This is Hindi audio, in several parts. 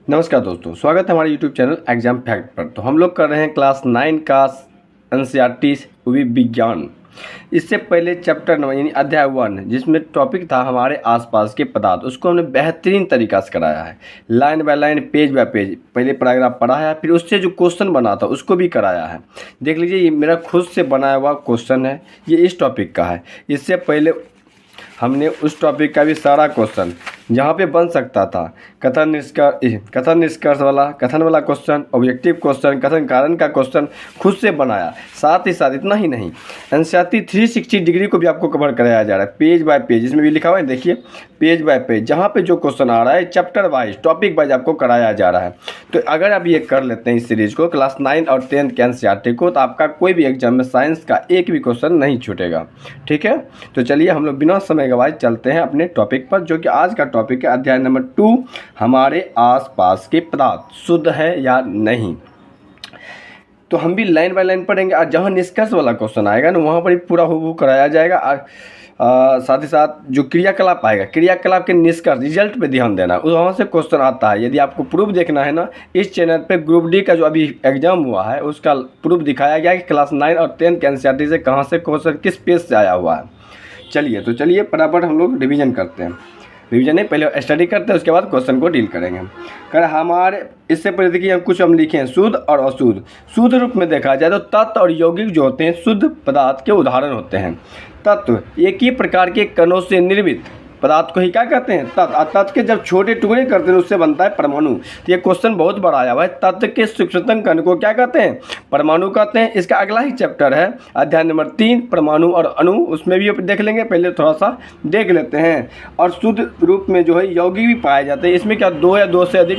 नमस्कार दोस्तों, स्वागत है हमारे YouTube चैनल एग्जाम फैक्ट पर। तो हम लोग कर रहे हैं क्लास 9 का एनसीईआरटी विज्ञान। इससे पहले चैप्टर 9 यानी अध्याय 1 जिसमें टॉपिक था हमारे आसपास के पदार्थ, उसको हमने बेहतरीन तरीक़ा से कराया है। Line by line, page bye page पहले पैराग्राफ पढ़ा है, फिर उससे जो क्वेश्चन बना था उसको भी कराया है। देख लीजिए, ये मेरा खुद से बनाया हुआ क्वेश्चन है, ये इस टॉपिक का है। इससे पहले हमने उस टॉपिक का भी सारा क्वेश्चन जहाँ पे बन सकता था, कथन निष्कर्ष वाला, कथन वाला क्वेश्चन, ऑब्जेक्टिव क्वेश्चन, कथन कारण का क्वेश्चन खुद से बनाया। साथ ही साथ इतना ही नहीं, एनसीईआरटी 360 डिग्री को भी आपको कवर कराया जा रहा है, पेज बाय पेज। इसमें भी लिखा हुआ है, देखिए, पेज बाय पेज, जहाँ पे जो क्वेश्चन आ रहा है चैप्टर वाइज, टॉपिक वाइज आपको कराया जा रहा है। तो अगर आप ये कर लेते हैं इस सीरीज़ को, क्लास 9 और 10 के एनसीईआरटी को, तो आपका कोई भी एग्जाम में साइंस का एक भी क्वेश्चन नहीं छूटेगा। ठीक है, तो चलिए हम लोग बिना समय गवाए चलते हैं अपने टॉपिक पर, जो कि आज का टॉपिक है अध्याय नंबर 2, हमारे आसपास के पदार्थ शुद्ध है या नहीं। तो हम भी लाइन बाय लाइन पढ़ेंगे, और जहाँ निष्कर्ष वाला क्वेश्चन आएगा ना, वहाँ पर भी पूरा हूबहू कराया जाएगा। और साथ ही साथ जो क्रियाकलाप आएगा, क्रियाकलाप के निष्कर्ष, रिजल्ट पे ध्यान देना, वहाँ से क्वेश्चन आता है। यदि आपको प्रूफ देखना है ना, इस चैनल पे ग्रुप डी का जो अभी एग्जाम हुआ है उसका प्रूफ दिखाया गया है कि क्लास 9 और 10 के एनसीईआरटी से कहाँ से क्वेश्चन किस पेज से आया हुआ है। चलिए फटाफट हम लोग रिवीजन करते हैं। रिवीजन नहीं, पहले स्टडी करते हैं, उसके बाद क्वेश्चन को डील करेंगे। कर हमारे इससे पहले देखिए हम कुछ लिखे हैं, शुद्ध और अशुद्ध। शुद्ध रूप में देखा जाए तो तत्व और यौगिक जो होते हैं शुद्ध पदार्थ के उदाहरण होते हैं। तत्व एक ही प्रकार के कणों से निर्मित पदार्थ को ही क्या कहते हैं? तत्व। तत्व के जब छोटे टुकड़े करते हैं उससे बनता है परमाणु। तो ये क्वेश्चन बहुत बड़ा आया हुआ है। तत्व के सूक्ष्मतम कण को क्या कहते हैं? परमाणु कहते हैं। इसका अगला ही चैप्टर है अध्याय नंबर 3, परमाणु और अणु, उसमें भी देख लेंगे। पहले थोड़ा सा देख लेते हैं। और शुद्ध रूप में जो है यौगिक भी पाए जाते हैं। इसमें क्या 2 या 2 से अधिक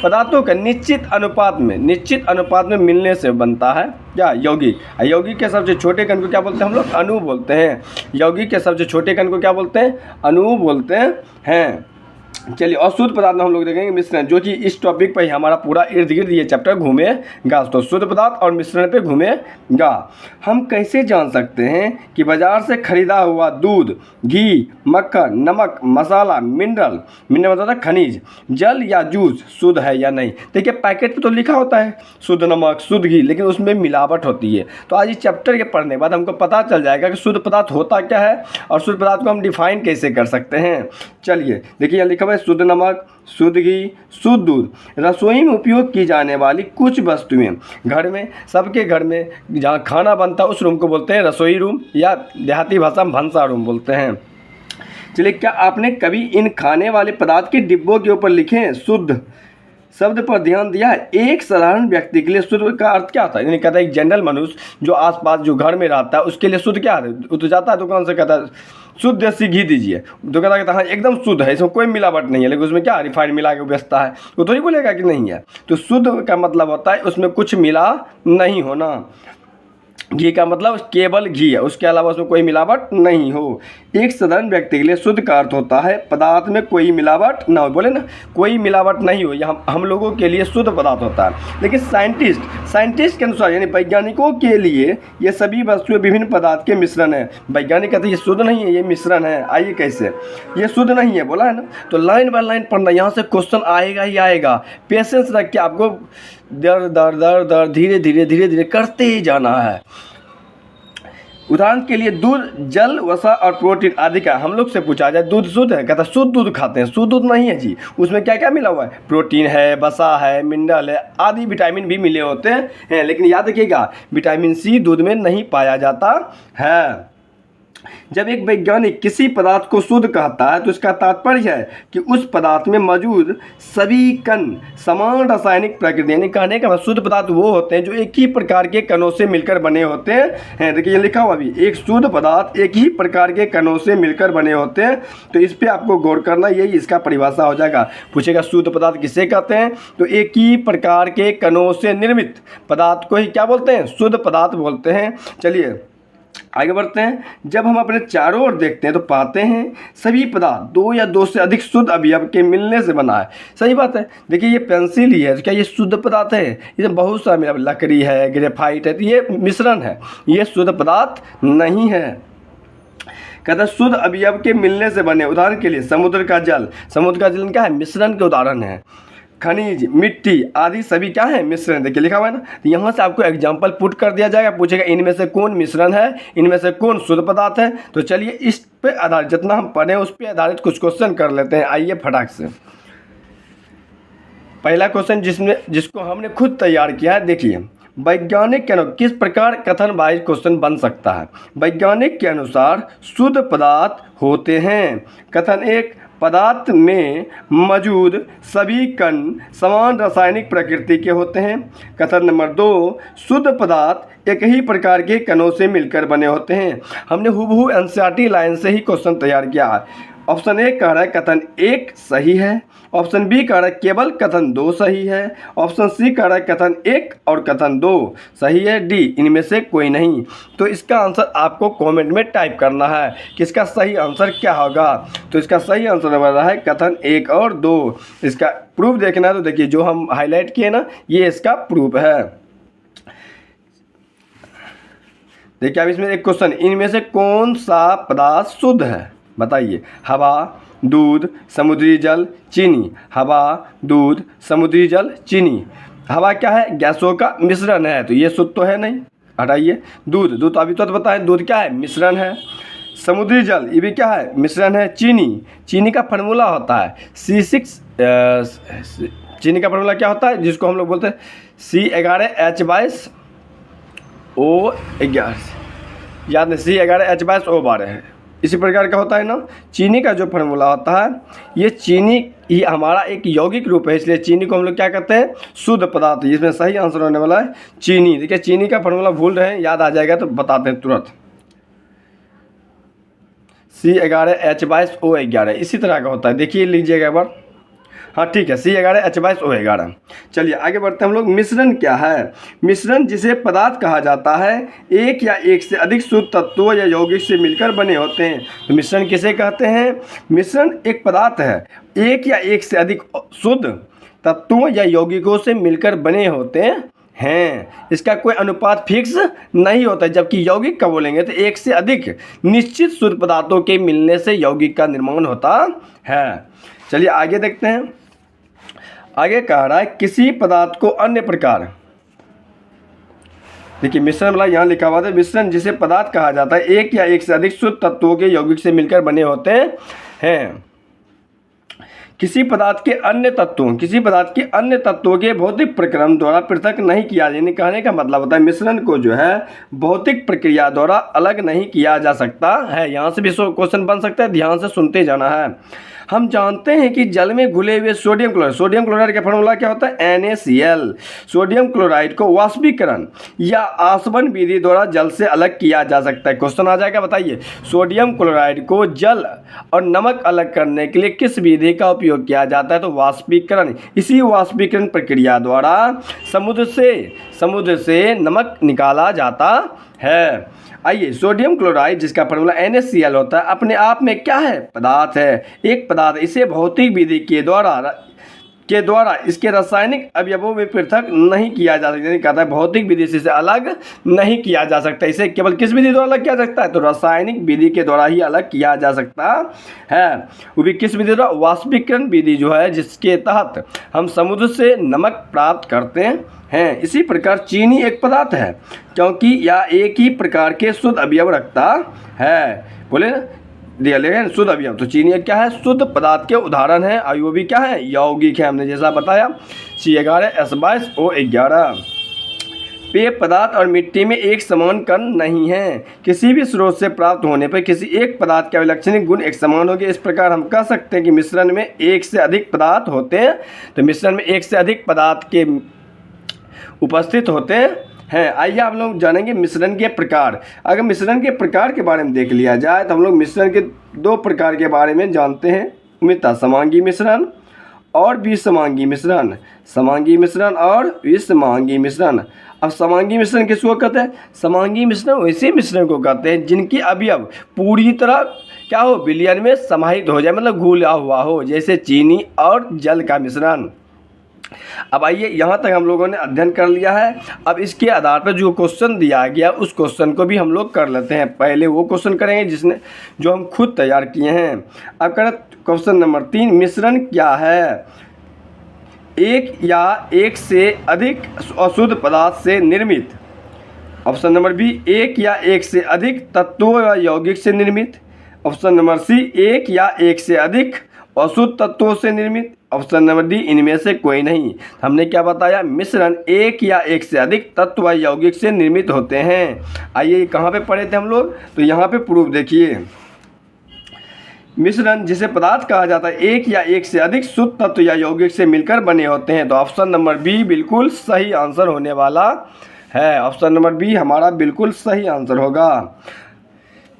पदार्थों का निश्चित अनुपात में मिलने से बनता है क्या? यौगिक। यौगिक के सबसे छोटे कण को क्या बोलते हैं हम लोग? अणु बोलते हैं। यौगिक के सबसे छोटे कण को क्या बोलते हैं? अणु बोलते हैं। चलिए, अशुद्ध पदार्थ में हम लोग देखेंगे मिश्रण, जो कि इस टॉपिक पर ही हमारा पूरा इर्द गिर्द ये चैप्टर घूमेगा। तो शुद्ध पदार्थ और मिश्रण पे घूमेगा। हम कैसे जान सकते हैं कि बाजार से खरीदा हुआ दूध, घी, मक्खन, नमक, मसाला, मिनरल मतलब है खनिज, जल या जूस शुद्ध है या नहीं? देखिए, पैकेट पे तो लिखा होता है शुद्ध नमक, शुद्ध घी, लेकिन उसमें मिलावट होती है। तो आज इस चैप्टर के पढ़ने के बाद हमको पता चल जाएगा कि शुद्ध पदार्थ होता क्या है और शुद्ध पदार्थ को हम डिफाइन कैसे कर सकते हैं। चलिए देखिए, लिखा हुआ है शुद्ध नमक, शुद्ध घी, शुद्ध दूध। रसोई में उपयोग की जाने वाली कुछ वस्तुएं, घर में, सबके घर में जहाँ खाना बनता है उस रूम को बोलते हैं रसोई रूम, या देहाती भाषा में भंसा रूम बोलते हैं। चलिए, क्या आपने कभी इन खाने वाले पदार्थ के डिब्बों के ऊपर लिखे हैं शुद्ध शब्द पर ध्यान दिया है? एक साधारण व्यक्ति के लिए शुद्ध का अर्थ क्या होता है? यानी कहता है एक जनरल मनुष्य जो आसपास जो घर में रहता है उसके लिए शुद्ध क्या है? वो तो जाता है दुकान से, कहता है शुद्ध देसी घी दीजिए, दुकानदार कहता है हाँ एकदम शुद्ध है, इसमें कोई मिलावट नहीं है, लेकिन उसमें क्या रिफाइंड मिला के बेचता है, वो तो ही बोलेगा कि नहीं है। तो शुद्ध का मतलब होता है उसमें कुछ मिला नहीं होना। घी का मतलब केवल घी है, उसके अलावा उसमें कोई मिलावट नहीं हो। एक साधारण व्यक्ति के लिए शुद्ध का अर्थ होता है पदार्थ में कोई मिलावट ना हो। बोले ना, कोई मिलावट नहीं हो, यह हम लोगों के लिए शुद्ध पदार्थ होता है। लेकिन साइंटिस्ट के अनुसार, यानी वैज्ञानिकों के लिए, ये सभी वस्तुएं विभिन्न पदार्थ के मिश्रण है। वैज्ञानिक कहते हैं ये शुद्ध नहीं है, ये मिश्रण है। आइए कैसे? ये शुद्ध नहीं है बोला है ना, तो लाइन बाय लाइन पढ़ना, यहाँ से क्वेश्चन आएगा ही आएगा। पेशेंस रख के आपको दर धीरे करते ही जाना है। उदाहरण के लिए दूध, जल, वसा और प्रोटीन आदि का हम लोग से पूछा जाए दूध शुद्ध है, कहता शुद्ध दूध खाते हैं। शुद्ध दूध नहीं है जी, उसमें क्या क्या मिला हुआ है? प्रोटीन है, वसा है, मिनरल है, आदि विटामिन भी मिले होते हैं। लेकिन याद रखिएगा, विटामिन सी दूध में नहीं पाया जाता है। जब एक वैज्ञानिक किसी पदार्थ को शुद्ध कहता है तो इसका तात्पर्य है कि उस पदार्थ में मौजूद सभी कण समान रासायनिक प्रकृति, यानी कहने का शुद्ध पदार्थ वो होते हैं जो एक ही प्रकार के कणों से मिलकर बने होते हैं। देखिए ये लिखा हुआ भी, एक शुद्ध पदार्थ एक ही प्रकार के कणों से मिलकर बने होते हैं। तो इस पर आपको गौर करना, यही इसका परिभाषा हो जाएगा। पूछेगा शुद्ध पदार्थ किसे कहते हैं, तो एक ही प्रकार के कणों से निर्मित पदार्थ को ही क्या बोलते हैं? शुद्ध पदार्थ बोलते हैं। चलिए आगे बढ़ते हैं। जब हम अपने चारों ओर देखते हैं तो पाते हैं सभी पदार्थ 2 या 2 से अधिक शुद्ध अवयव के मिलने से बना है। सही बात है। देखिए ये पेंसिल ही है, तो क्या ये शुद्ध पदार्थ है? इसमें बहुत सारा मिला, लकड़ी है, ग्रेफाइट है, तो ये मिश्रण है, ये शुद्ध पदार्थ नहीं है। कहता शुद्ध अवयव के मिलने से बने। उदाहरण के लिए समुद्र का जल क्या है? मिश्रण के उदाहरण है। खनिज, मिट्टी आदि सभी क्या है? मिश्रण। देखिए लिखा हुआ है ना, तो यहाँ से आपको एग्जाम्पल पुट कर दिया जाएगा, पूछेगा इनमें से कौन मिश्रण है, इनमें से कौन शुद्ध पदार्थ है। तो चलिए इस पे आधारित जितना हम पढ़े उस पे आधारित कुछ क्वेश्चन कर लेते हैं। आइए फटाक से पहला क्वेश्चन जिसको हमने खुद तैयार किया है, देखिए वैज्ञानिक के अनुसार किस प्रकार कथन वाइज क्वेश्चन बन सकता है। वैज्ञानिक के अनुसार शुद्ध पदार्थ होते हैं। कथन 1, पदार्थ में मौजूद सभी कण समान रासायनिक प्रकृति के होते हैं। कथन नंबर 2, शुद्ध पदार्थ एक ही प्रकार के कणों से मिलकर बने होते हैं। हमने हूबहू एनसीईआरटी लाइन से ही क्वेश्चन तैयार किया है। ऑप्शन ए कह रहा है कथन 1 सही है, ऑप्शन बी कह रहा है केवल कथन 2 सही है, ऑप्शन सी कह रहा है कथन 1 और कथन 2 सही है, डी इनमें से कोई नहीं। तो इसका आंसर आपको कमेंट में टाइप करना है कि इसका सही आंसर क्या होगा। तो इसका सही आंसर बन रहा है कथन 1 और 2। इसका प्रूफ देखना है तो देखिए जो हम हाईलाइट किए ना, ये इसका प्रूफ है। देखिए अब इसमें एक क्वेश्चन, इनमें से कौन सा पदार्थ शुद्ध है बताइए। हवा, दूध, समुद्री जल, चीनी। हवा, दूध, समुद्री जल, चीनी। हवा क्या है? गैसों का मिश्रण है, तो ये शुद्ध तो है नहीं, हटाइए। दूध अभी तो बताएं, दूध क्या है? मिश्रण है। समुद्री जल ये भी क्या है? मिश्रण है। चीनी का फार्मूला होता है C6, चीनी का फार्मूला क्या होता है जिसको हम लोग बोलते हैं C11H/O11, याद नहीं, C11H/O12 है। इसी प्रकार का होता है ना। चीनी का जो फार्मूला होता है, ये चीनी ही हमारा एक यौगिक रूप है, इसलिए चीनी को हम लोग क्या कहते हैं? शुद्ध पदार्थ। इसमें सही आंसर होने वाला है चीनी। देखिए चीनी का फार्मूला भूल रहे हैं, याद आ जाएगा तो बताते हैं तुरंत। C11H/O11 इसी तरह का होता है, देखिए लीजिएगा एक बार। हाँ ठीक है, C11H/O11। चलिए आगे बढ़ते हैं हम लोग। मिश्रण क्या है? मिश्रण जिसे पदार्थ कहा जाता है, एक या एक से अधिक शुद्ध तत्वों या यौगिक से मिलकर बने होते हैं। तो मिश्रण किसे कहते हैं? मिश्रण एक पदार्थ है, एक या एक से अधिक शुद्ध तत्वों या यौगिकों से मिलकर बने होते हैं। इसका कोई अनुपात फिक्स नहीं होता है, जबकि यौगिक का बोलेंगे तो एक से अधिक निश्चित शुद्ध पदार्थों के मिलने से यौगिक का निर्माण होता है। चलिए आगे देखते हैं। आगे कह रहा है किसी पदार्थ को अन्य प्रकार, देखिए मिश्रण वाला यहाँ लिखा हुआ था, मिश्रण जिसे पदार्थ कहा जाता है, एक या एक से अधिक शुद्ध तत्वों के यौगिक से मिलकर बने होते हैं। किसी पदार्थ के अन्य तत्वों के भौतिक प्रक्रम द्वारा पृथक नहीं किया, यानी कहने का मतलब होता है मिश्रण को जो है भौतिक प्रक्रिया द्वारा अलग नहीं किया जा सकता है। यहाँ से भी क्वेश्चन बन सकता है, ध्यान से सुनते जाना है। हम जानते हैं कि जल में घुले हुए सोडियम क्लोराइड का फार्मूला क्या होता है? NaCl। सोडियम क्लोराइड को वाष्पीकरण या आसवन विधि द्वारा जल से अलग किया जा सकता है। क्वेश्चन आ जाएगा, बताइए सोडियम क्लोराइड को जल और नमक अलग करने के लिए किस विधि का उपयोग किया जाता है? तो वाष्पीकरण। इसी वाष्पीकरण प्रक्रिया द्वारा समुद्र से नमक निकाला जाता है। आइए, सोडियम क्लोराइड जिसका फार्मूला NaCl होता है, अपने आप में क्या है? पदार्थ है, एक पदार्थ। इसे भौतिक विधि के द्वारा इसके रासायनिक अवयवों में पृथक नहीं किया जा सकता। कहता है भौतिक विधि से इसे अलग नहीं किया जा सकता। इसे केवल किस विधि द्वारा अलग किया जा सकता है? तो रासायनिक विधि के द्वारा ही अलग किया जा सकता है। वो भी किस विधि द्वारा? वाष्पीकरण विधि जो है, जिसके तहत हम समुद्र से नमक प्राप्त करते हैं। इसी प्रकार चीनी एक पदार्थ है, क्योंकि यह एक ही प्रकार के शुद्ध अवयव रखता है। बोले ना, दिया लेकिन शुद्ध अवयव, तो चीनी क्या है? शुद्ध पदार्थ के उदाहरण है, और वो भी क्या है? यौगिक है। हमने जैसा बताया C11H/O11। पेय पदार्थ और मिट्टी में एक समान कण नहीं है। किसी भी स्रोत से प्राप्त होने पर किसी एक पदार्थ के अभिलक्षणिक गुण एक समान होंगे। इस प्रकार हम कह सकते हैं कि मिश्रण में एक से अधिक पदार्थ होते हैं। तो मिश्रण में एक से अधिक पदार्थ के उपस्थित होते हैं। आइए आप लोग जानेंगे मिश्रण के प्रकार। अगर मिश्रण के प्रकार के बारे में देख लिया जाए तो हम लोग मिश्रण के 2 प्रकार के बारे में जानते हैं, मित्रता समांगी मिश्रण और विसमांगी मिश्रण। समांगी मिश्रण और विसमांगी मिश्रण। अब समांगी मिश्रण किसको कहते हैं? समांगी मिश्रण वैसे मिश्रण को कहते हैं जिनकी अवयव पूरी तरह क्या हो? विलयन में समाहित हो जाए, मतलब घुला हुआ हो, जैसे चीनी और जल का मिश्रण। अब आइए, यहाँ तक हम लोगों ने अध्ययन कर लिया है। अब इसके आधार पर जो क्वेश्चन दिया गया उस क्वेश्चन को भी हम लोग कर लेते हैं। पहले वो क्वेश्चन करेंगे जो हम खुद तैयार किए हैं। अब करें क्वेश्चन नंबर 3, मिश्रण क्या है? एक या एक से अधिक अशुद्ध पदार्थ से निर्मित। ऑप्शन नंबर बी, एक या एक से अधिक तत्वों या यौगिक से निर्मित। ऑप्शन नंबर सी, एक या एक से अधिक अशुद्ध तत्वों से निर्मित। ऑप्शन नंबर डी, इनमें से कोई नहीं। हमने क्या बताया, मिश्रण एक या एक से अधिक तत्व व यौगिक से निर्मित होते हैं। आइए कहाँ पे पढ़े थे हम लोग, तो यहाँ पे प्रूफ देखिए। मिश्रण जिसे पदार्थ कहा जाता है एक या एक से अधिक शुद्ध तत्व या यौगिक से मिलकर बने होते हैं। तो ऑप्शन नंबर बी बिल्कुल सही आंसर होने वाला है। ऑप्शन नंबर बी हमारा बिल्कुल सही आंसर होगा।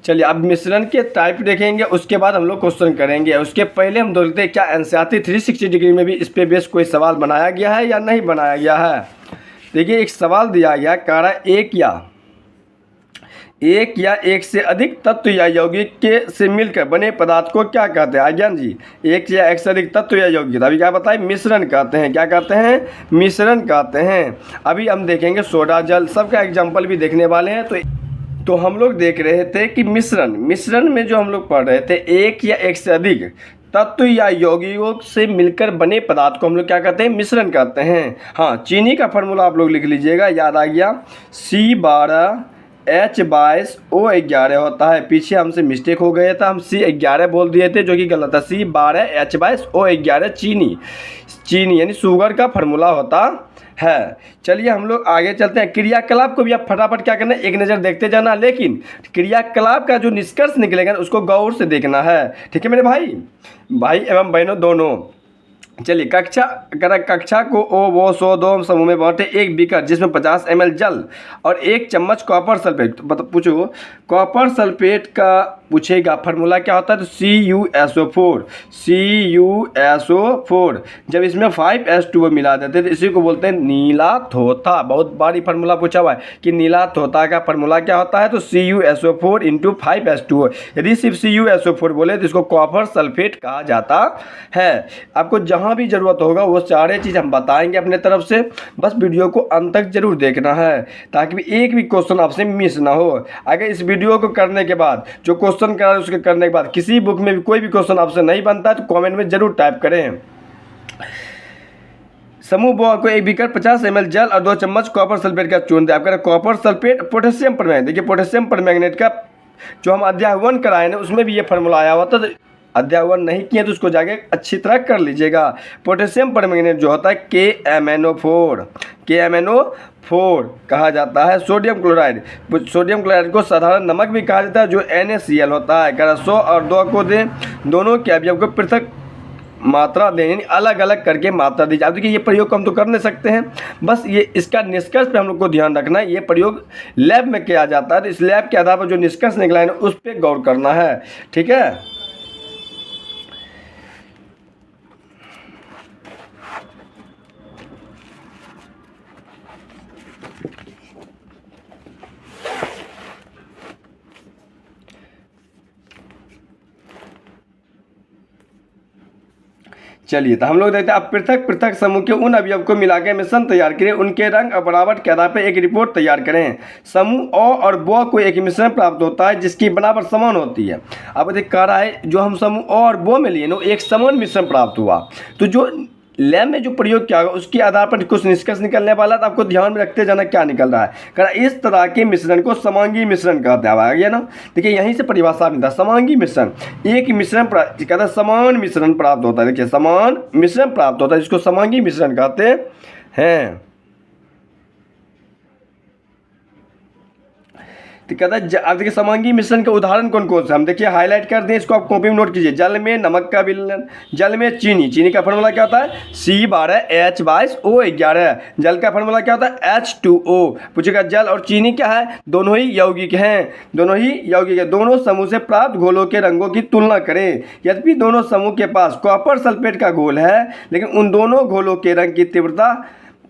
चलिए अब मिश्रण के टाइप देखेंगे, उसके बाद हम लोग क्वेश्चन करेंगे। उसके पहले हम देखते हैं क्या एनसीईआरटी 360 डिग्री में भी इस पे बेस कोई सवाल बनाया गया है या नहीं बनाया गया है। देखिए एक सवाल दिया गया, कह रहा है एक या एक से अधिक तत्व या यौगिक के से मिलकर बने पदार्थ को क्या कहते हैं। आज्ञान जी, एक या एक से अधिक तत्व या यौगिक, अभी क्या बताए, मिश्रण कहते हैं। क्या कहते हैं, मिश्रण कहते हैं। अभी हम देखेंगे सोडा जल, सबका एग्जाम्पल भी देखने वाले हैं। तो हम लोग देख रहे थे कि मिश्रण में जो हम लोग पढ़ रहे थे, एक या एक से अधिक तत्व या यौगिकों से मिलकर बने पदार्थ को हम लोग क्या कहते हैं, मिश्रण कहते हैं। हाँ, चीनी का फार्मूला आप लोग लिख लीजिएगा, याद आ गया, C12H22O11 होता है। पीछे हमसे मिस्टेक हो गया था, हम C11 बोल दिए थे जो कि गलत है। C12H22O11 चीनी यानी शुगर का फार्मूला होता है। चलिए हम लोग आगे चलते हैं। क्रियाकलाप को भी आप फटाफट क्या करना है, एक नज़र देखते जाना, लेकिन क्रियाकलाप का जो निष्कर्ष निकलेगा उसको गौर से देखना है। ठीक है मेरे भाई एवं बहनों दोनों। चलिए कक्षा को वो 100 समूह में बांटे। एक बीकर जिसमें 50 ml जल और एक चम्मच कॉपर सल्फेट। पूछो कॉपर सल्फेट का पूछेगा फार्मूला क्या होता है, तो CuSO4 जब इसमें 5H2O मिला देते हैं तो इसी को बोलते हैं नीला थोथा। बहुत बार ये फार्मूला पूछा हुआ है कि नीला थोथा का फार्मूला क्या होता है, तो CuSO4 × 5H2O। यदि सिर्फ CuSO4 बोले तो इसको कॉपर सल्फेट कहा जाता है। आपको जहाँ भी ज़रूरत होगा वो सारे चीज़ हम बताएंगे अपने तरफ से, बस वीडियो को अंत तक जरूर देखना है ताकि एक भी क्वेश्चन आपसे मिस ना हो। अगर इस वीडियो को करने के बाद जो क्वेश्चन कर रहे हैं उसके करने के बाद किसी बुक में भी कोई भी क्वेश्चन आपसे नहीं बनता है तो कमेंट में जरूर टाइप करें। समूह ब को एक बीकर 50 ml जल और 2 चम्मच कॉपर सल्फेट का चूर्ण दिया। आपका कॉपर सल्फेट पोटेशियम परमैंगनेट, देखिए पोटेशियम परमैंगनेट का जो हम अध्याय 1 कराए ना उसमें भी ये फार्मूला आया हुआ था। तो अध्याय 1 नहीं किए तो उसको जाके अच्छी तरह कर लीजिएगा। पोटेशियम परमैंगनेट जो होता है KMNO4 कहा जाता है। सोडियम क्लोराइड को साधारण नमक भी कहा जाता है जो NaCl होता है। 100 और 2 को दें, दोनों के अवयव को पृथक मात्रा दें, यानी अलग अलग करके मात्रा दी जाती है। देखिए ये प्रयोग को हम तो कर नहीं सकते हैं, बस ये इसका निष्कर्ष पे हम लोग को ध्यान रखना है। ये प्रयोग लैब में किया जाता है तो इस लैब के आधार पर जो निष्कर्ष निकला है उस पर गौर करना है। ठीक है, चलिए तो हम लोग देखते हैं अब पृथक पृथक समूह के उन अवयव को मिलाकर मिश्रण तैयार करें, उनके रंग और बनावट के आधार पर एक रिपोर्ट तैयार करें। समूह अ और ब को एक मिश्रण प्राप्त होता है जिसकी बनावट समान होती है। अब देखिए कह रहा है जो हम समूह अ और ब में लिए ना एक समान मिश्रण प्राप्त हुआ, तो जो लैब में जो प्रयोग किया होगा उसके आधार पर कुछ निष्कर्ष निकलने वाला, तो आपको ध्यान में रखते जाना क्या निकल रहा है। कारण इस तरह के मिश्रण को समांगी मिश्रण कहते हैं। आ गया ना, देखिए यहीं से परिभाषा मिलता है। समांगी मिश्रण एक मिश्रण कहता है समान मिश्रण प्राप्त होता है। देखिए समान मिश्रण प्राप्त होता है जिसको समांगी मिश्रण कहते हैं। तो कहता है अब देखिए समांगी मिश्रण के उदाहरण कौन कौन से हम देखिए हाईलाइट कर दें, इसको आप कॉपी में नोट कीजिए। जल में नमक का विलयन, जल में चीनी का फार्मूला क्या होता है, C12H22O11। जल का फार्मूला क्या होता है, H2O। पूछेगा जल और चीनी क्या है, दोनों ही यौगिक हैं, दोनों समूह से प्राप्त घोलों के रंगों की तुलना करें। यद्यपि दोनों समूह के पास कॉपर सल्फेट का घोल है लेकिन उन दोनों घोलों के रंग की तीव्रता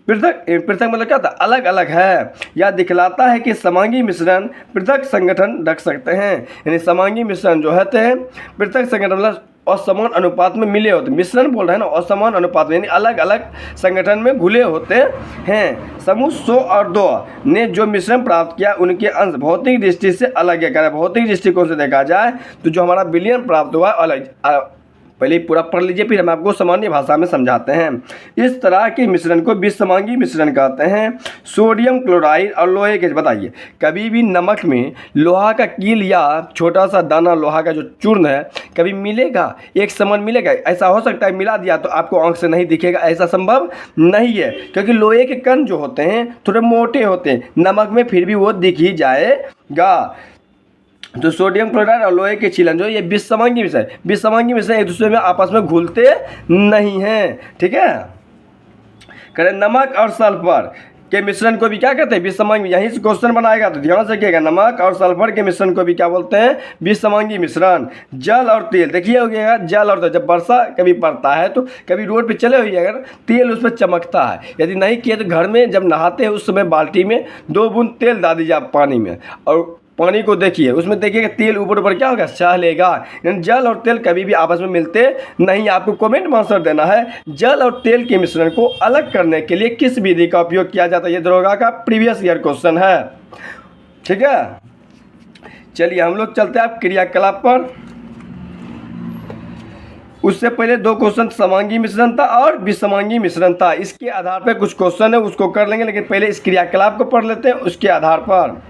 पृथक मतलब क्या होता है, अलग अलग है। यह दिखलाता है कि समांगी मिश्रण पृथक संगठन रख सकते हैं। यानी समांगी मिश्रण जो होते हैं पृथक संगठन मतलब असमान अनुपात में मिले होते, मिश्रण बोल रहे हैं ना, असमान अनुपात में यानी अलग अलग संगठन में घुले होते हैं। समूह 100 और 2 ने जो मिश्रण प्राप्त किया उनके अंश भौतिक दृष्टि से अलग है। भौतिक दृष्टिकोण से देखा जाए तो जो हमारा विलयन प्राप्त हुआ अलग पहले ही पूरा पढ़ लीजिए, फिर हम आपको सामान्य भाषा में समझाते हैं। इस तरह के मिश्रण को विषसमांगी मिश्रण कहते हैं। सोडियम क्लोराइड और लोहे के, बताइए कभी भी नमक में लोहा का कील या छोटा सा दाना लोहा का जो चूर्ण है कभी मिलेगा, एक समान मिलेगा? ऐसा हो सकता है मिला दिया तो आपको आंख से नहीं दिखेगा, ऐसा संभव नहीं है, क्योंकि लोहे के कण जो होते हैं थोड़े मोटे होते हैं, नमक में फिर भी वो दिख ही जाएगा। तो सोडियम क्लोराइड और लोहे के छीलन जो ये विषसमांगी मिश्रण एक दूसरे में आपस में घुलते नहीं हैं, ठीक है। करें नमक और सल्फर के मिश्रण को भी क्या कहते हैं? विषसमांगी। यहीं से क्वेश्चन बनाएगा तो ध्यान से रखिएगा। नमक और सल्फर के मिश्रण को भी क्या बोलते हैं? विषसमांगी मिश्रण। जल और तेल, देखिए हो गया जल और तेल, जब वर्षा कभी पड़ता है तो कभी रोड पे चले हुए अगर तेल उस पर चमकता है, यदि नहीं किए तो घर में जब नहाते हैं उस समय बाल्टी में 2 बूंद तेल डाल दीजिए आप पानी में, और पानी को देखिए उसमें देखिएगा तेल ऊपर ऊपर क्या होगा? चलेगा। यानी जल और तेल कभी भी आपस में मिलते नहीं। आपको कमेंट में आंसर देना है, जल और तेल के मिश्रण को अलग करने के लिए किस विधि का उपयोग किया जाता है? ये दरोगा का प्रीवियस ईयर क्वेश्चन है, ठीक है। चलिए हम लोग चलते हैं आप क्रियाकलाप पर। उससे पहले 2 क्वेश्चन समांगी मिश्रण था और विषसमांगी मिश्रण था, इसके आधार पर कुछ क्वेश्चन है उसको कर लेंगे, लेकिन पहले इस क्रियाकलाप को पढ़ लेते हैं उसके आधार पर।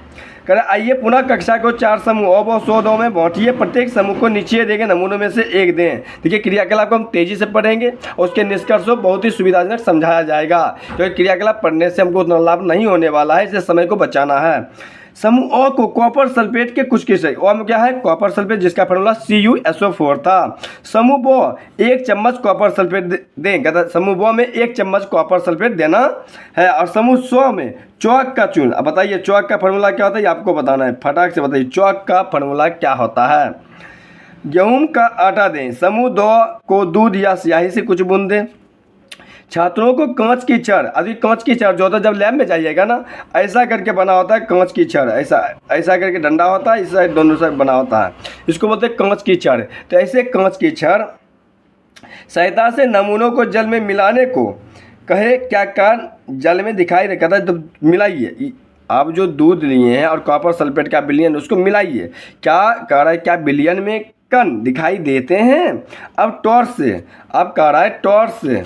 करें आइए पुनः कक्षा को 4 समूह और 100 में बांटिए, प्रत्येक समूह को नीचे देंगे नमूनों में से एक दें। देखिए क्रियाकलाप को हम तेजी से पढ़ेंगे और उसके निष्कर्ष को बहुत ही सुविधाजनक समझाया जाएगा, क्योंकि क्रियाकलाप पढ़ने से हमको उतना लाभ नहीं होने वाला है, इसलिए समय को बचाना है। समूह अ को कॉपर सल्फेट के कुछ किस्से, अ में क्या है? कॉपर सल्फेट, जिसका फार्मूला CuSO4 था। समूह ब 1 चम्मच कॉपर सल्फेट दें, समूह ब में 1 चम्मच कॉपर सल्फेट देना है। और समूह स में चौक का चूर्ण, अब बताइए चौक का फार्मूला क्या होता है? ये आपको बताना है, फटाक से बताइए चौक का फार्मूला क्या होता है। गेहूं का आटा दें, समूह 2 को दूध या स्याही से कुछ बूंद दें। छात्रों को कांच की छड़, अभी कांच की छड़ जो होता है जब लैब में जाइएगा ना, ऐसा करके बना होता है कांच की छड़, ऐसा करके डंडा होता है, इस साइड दोनों साइड बना होता है, इसको बोलते हैं कांच की छड़। तो ऐसे कांच की छड़ सहायता से नमूनों को जल में मिलाने को कहे क्या कारण जल में दिखाई नहीं कहता है? तो मिलाइए, आप जो दूध लिए हैं और कॉपर सल्फेट का विलयन उसको मिलाइए, क्या कह रहा है? क्या विलयन में कण दिखाई देते हैं? अब टॉर्च से, अब कह रहा है टॉर्च से,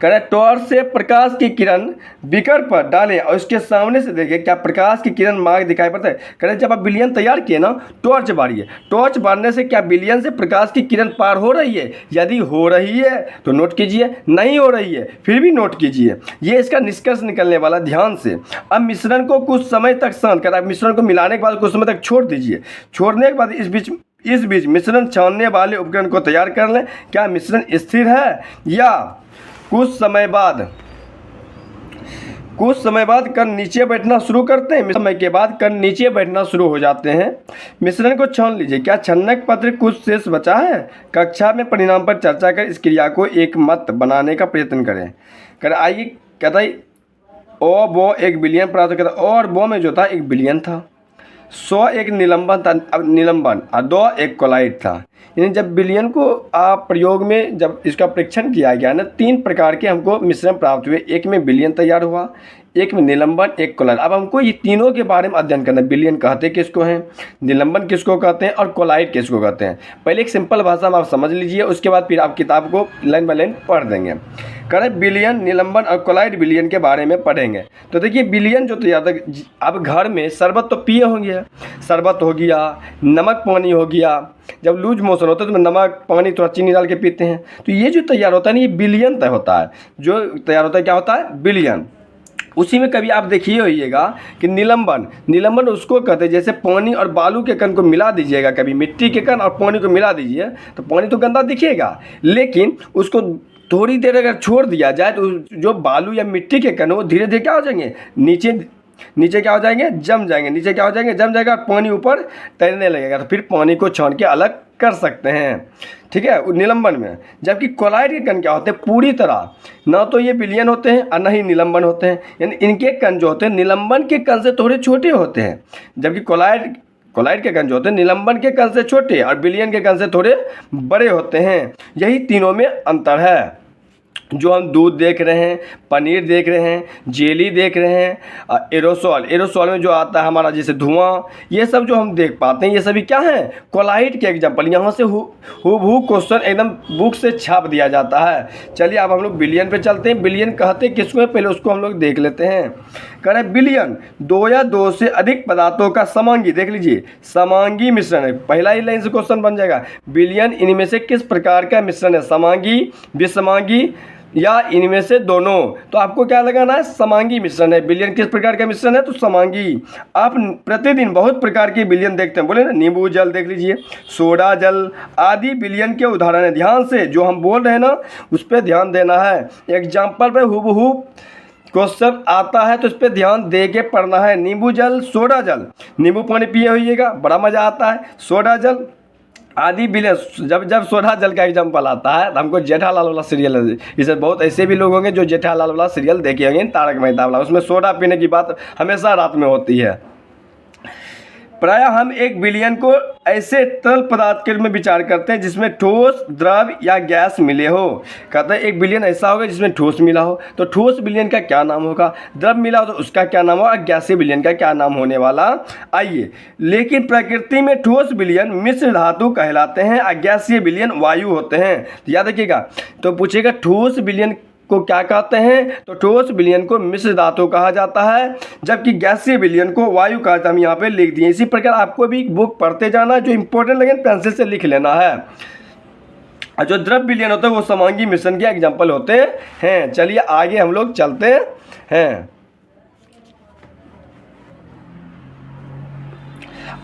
करें टॉर्च से प्रकाश की किरण बीकर पर डालें और इसके सामने से देखें क्या प्रकाश की किरण मार्ग दिखाई पड़ता है। करें जब आप विलयन तैयार किए ना, टॉर्च बारिए, टॉर्च बारने से क्या विलयन से प्रकाश की किरण पार हो रही है? यदि हो रही है तो नोट कीजिए, नहीं हो रही है फिर भी नोट कीजिए, ये इसका निष्कर्ष निकलने वाला। ध्यान से अब मिश्रण को कुछ समय तक शांत करें, मिश्रण को मिलाने के बाद कुछ समय तक छोड़ दीजिए, छोड़ने के बाद इस बीच मिश्रण छानने वाले उपकरण को तैयार कर लें। क्या मिश्रण स्थिर है? या कुछ समय बाद कण नीचे बैठना शुरू करते हैं, समय के बाद कण नीचे बैठना शुरू हो जाते हैं। मिश्रण को छान लीजिए, क्या छन्नक पत्र कुछ शेष बचा है? कक्षा में परिणाम पर चर्चा कर इस क्रिया को एक मत बनाने का प्रयत्न करें। आइए कहता है ओ बो 1 बिलियन प्राप्त करता, और बो में जो था 1 बिलियन था, 100 एक निलंबन था, अब निलंबन, और 2 एक कोलाइड था। यानी जब बिलियन को आप प्रयोग में जब इसका परीक्षण किया गया ना, 3 प्रकार के हमको मिश्रण प्राप्त हुए, एक में बिलियन तैयार हुआ, एक में निलंबन, एक कोलाइड। अब हमको ये तीनों के बारे में अध्ययन करना है, बिलियन कहते किसको हैं, निलंबन किसको कहते हैं और कोलाइड किसको कहते हैं। पहले एक सिंपल भाषा में आप समझ लीजिए, उसके बाद फिर आप किताब को लाइन बाय लाइन पढ़ देंगे। करें बिलियन, निलंबन और कोलाइड बिलियन के बारे में पढ़ेंगे। तो देखिए बिलियन जो तैयार था, अब घर में शरबत तो पिए होंगे, शरबत हो गया, नमक पानी हो गया, जब लूज मोशन होता है तो नमक पानी थोड़ा चीनी डाल के पीते हैं, तो ये जो तैयार होता है ना, ये बिलियन तय होता है, जो तैयार होता है क्या होता है? बिलियन। उसी में कभी आप देखिए होइएगा कि निलंबन उसको कहते हैं, जैसे पानी और बालू के कण को मिला दीजिएगा, कभी मिट्टी के कण और पानी को मिला दीजिए तो पानी तो गंदा दिखेगा, लेकिन उसको थोड़ी देर अगर छोड़ दिया जाए तो जो बालू या मिट्टी के कण वो धीरे धीरे क्या हो जाएंगे? नीचे क्या हो जाएंगे? जम जाएंगे, नीचे क्या हो जाएंगे? जम जाएगा, और पानी ऊपर तैरने लगेगा, तो फिर पानी को छान के अलग कर सकते हैं, ठीक है, निलंबन में। जबकि कोलाइड के कण क्या होते हैं? पूरी तरह ना तो ये बिलियन होते हैं और ना ही निलंबन होते हैं, यानी इनके कण जो होते हैं निलंबन के कण से थोड़े छोटे होते हैं, जबकि कोलाइड के कण जो होते हैं निलंबन के कण से छोटे और बिलियन के कण से थोड़े बड़े होते हैं। यही तीनों में अंतर है। जो हम दूध देख रहे हैं, पनीर देख रहे हैं, जेली देख रहे हैं, एरोसोल में जो आता है हमारा जैसे धुआं, ये सब जो हम देख पाते हैं ये सभी क्या है, कोलाइट के एग्जाम्पल। यहाँ से हूबहू क्वेश्चन एकदम बुक से छाप दिया जाता है। चलिए अब हम लोग बिलियन पे चलते हैं। बिलियन कहते किसको है, पहले उसको हम लोग देख लेते हैं। कह रहे बिलियन दो या दो से अधिक पदार्थों का समांगी, देख लीजिए समांगी मिश्रण है, पहला ही लाइन से क्वेश्चन बन जाएगा। बिलियन इनमें से किस प्रकार का मिश्रण है, समांगी, विषमांगी या इनमें से दोनों। तो आपको क्या लगाना है, समांगी मिश्रण है। बिलियन किस प्रकार का मिश्रण है, तो समांगी। आप प्रतिदिन बहुत प्रकार के बिलियन देखते हैं, बोले ना, नींबू जल देख लीजिए, सोडा जल आदि बिलियन के उदाहरण है। ध्यान से जो हम बोल रहे हैं ना उस पर ध्यान देना है। एग्जाम्पल पे हूबहू क्वेश्चन आता है तो इस पर ध्यान दे के पढ़ना है। नींबू जल, सोडा जल, नींबू पानी पिए होइएगा, बड़ा मज़ा आता है। सोडा जल आदि बिलियन, जब सोडा जल का एग्जाम्पल आता है तो हमको जेठालाल वाला सीरियल, इसे बहुत ऐसे भी लोग होंगे जो जेठालाल वाला सीरियल देखे होंगे, तारक मेहता वाला, उसमें सोडा पीने की बात हमेशा रात में होती है। प्रायः हम एक बिलियन को ऐसे तरल पदार्थ के रूप में विचार करते हैं जिसमें ठोस, द्रव या गैस मिले हो। कहते हैं एक बिलियन ऐसा होगा जिसमें ठोस मिला हो, तो ठोस बिलियन का क्या नाम होगा, द्रव मिला हो तो उसका क्या नाम होगा, गैसीय बिलियन का क्या नाम होने वाला। आइए, लेकिन प्रकृति में ठोस बिलियन मिश्र धातु कहलाते हैं, अगैसीय बिलियन वायु होते हैं। तो याद रखिएगा, तो पूछेगा ठोस बिलियन को क्या कहते हैं, तो ठोस बिलियन को मिश्र धातु कहा जाता है, जबकि गैसीय बिलियन को वायु कहा जाता है। हम यहाँ पे लिख दिए। इसी प्रकार आपको भी बुक पढ़ते जाना, जो इंपॉर्टेंट लगे पेंसिल से लिख लेना है। और जो द्रव बिलियन होता है वो समांगी मिश्रण के एग्जाम्पल होते हैं। चलिए आगे हम लोग चलते हैं।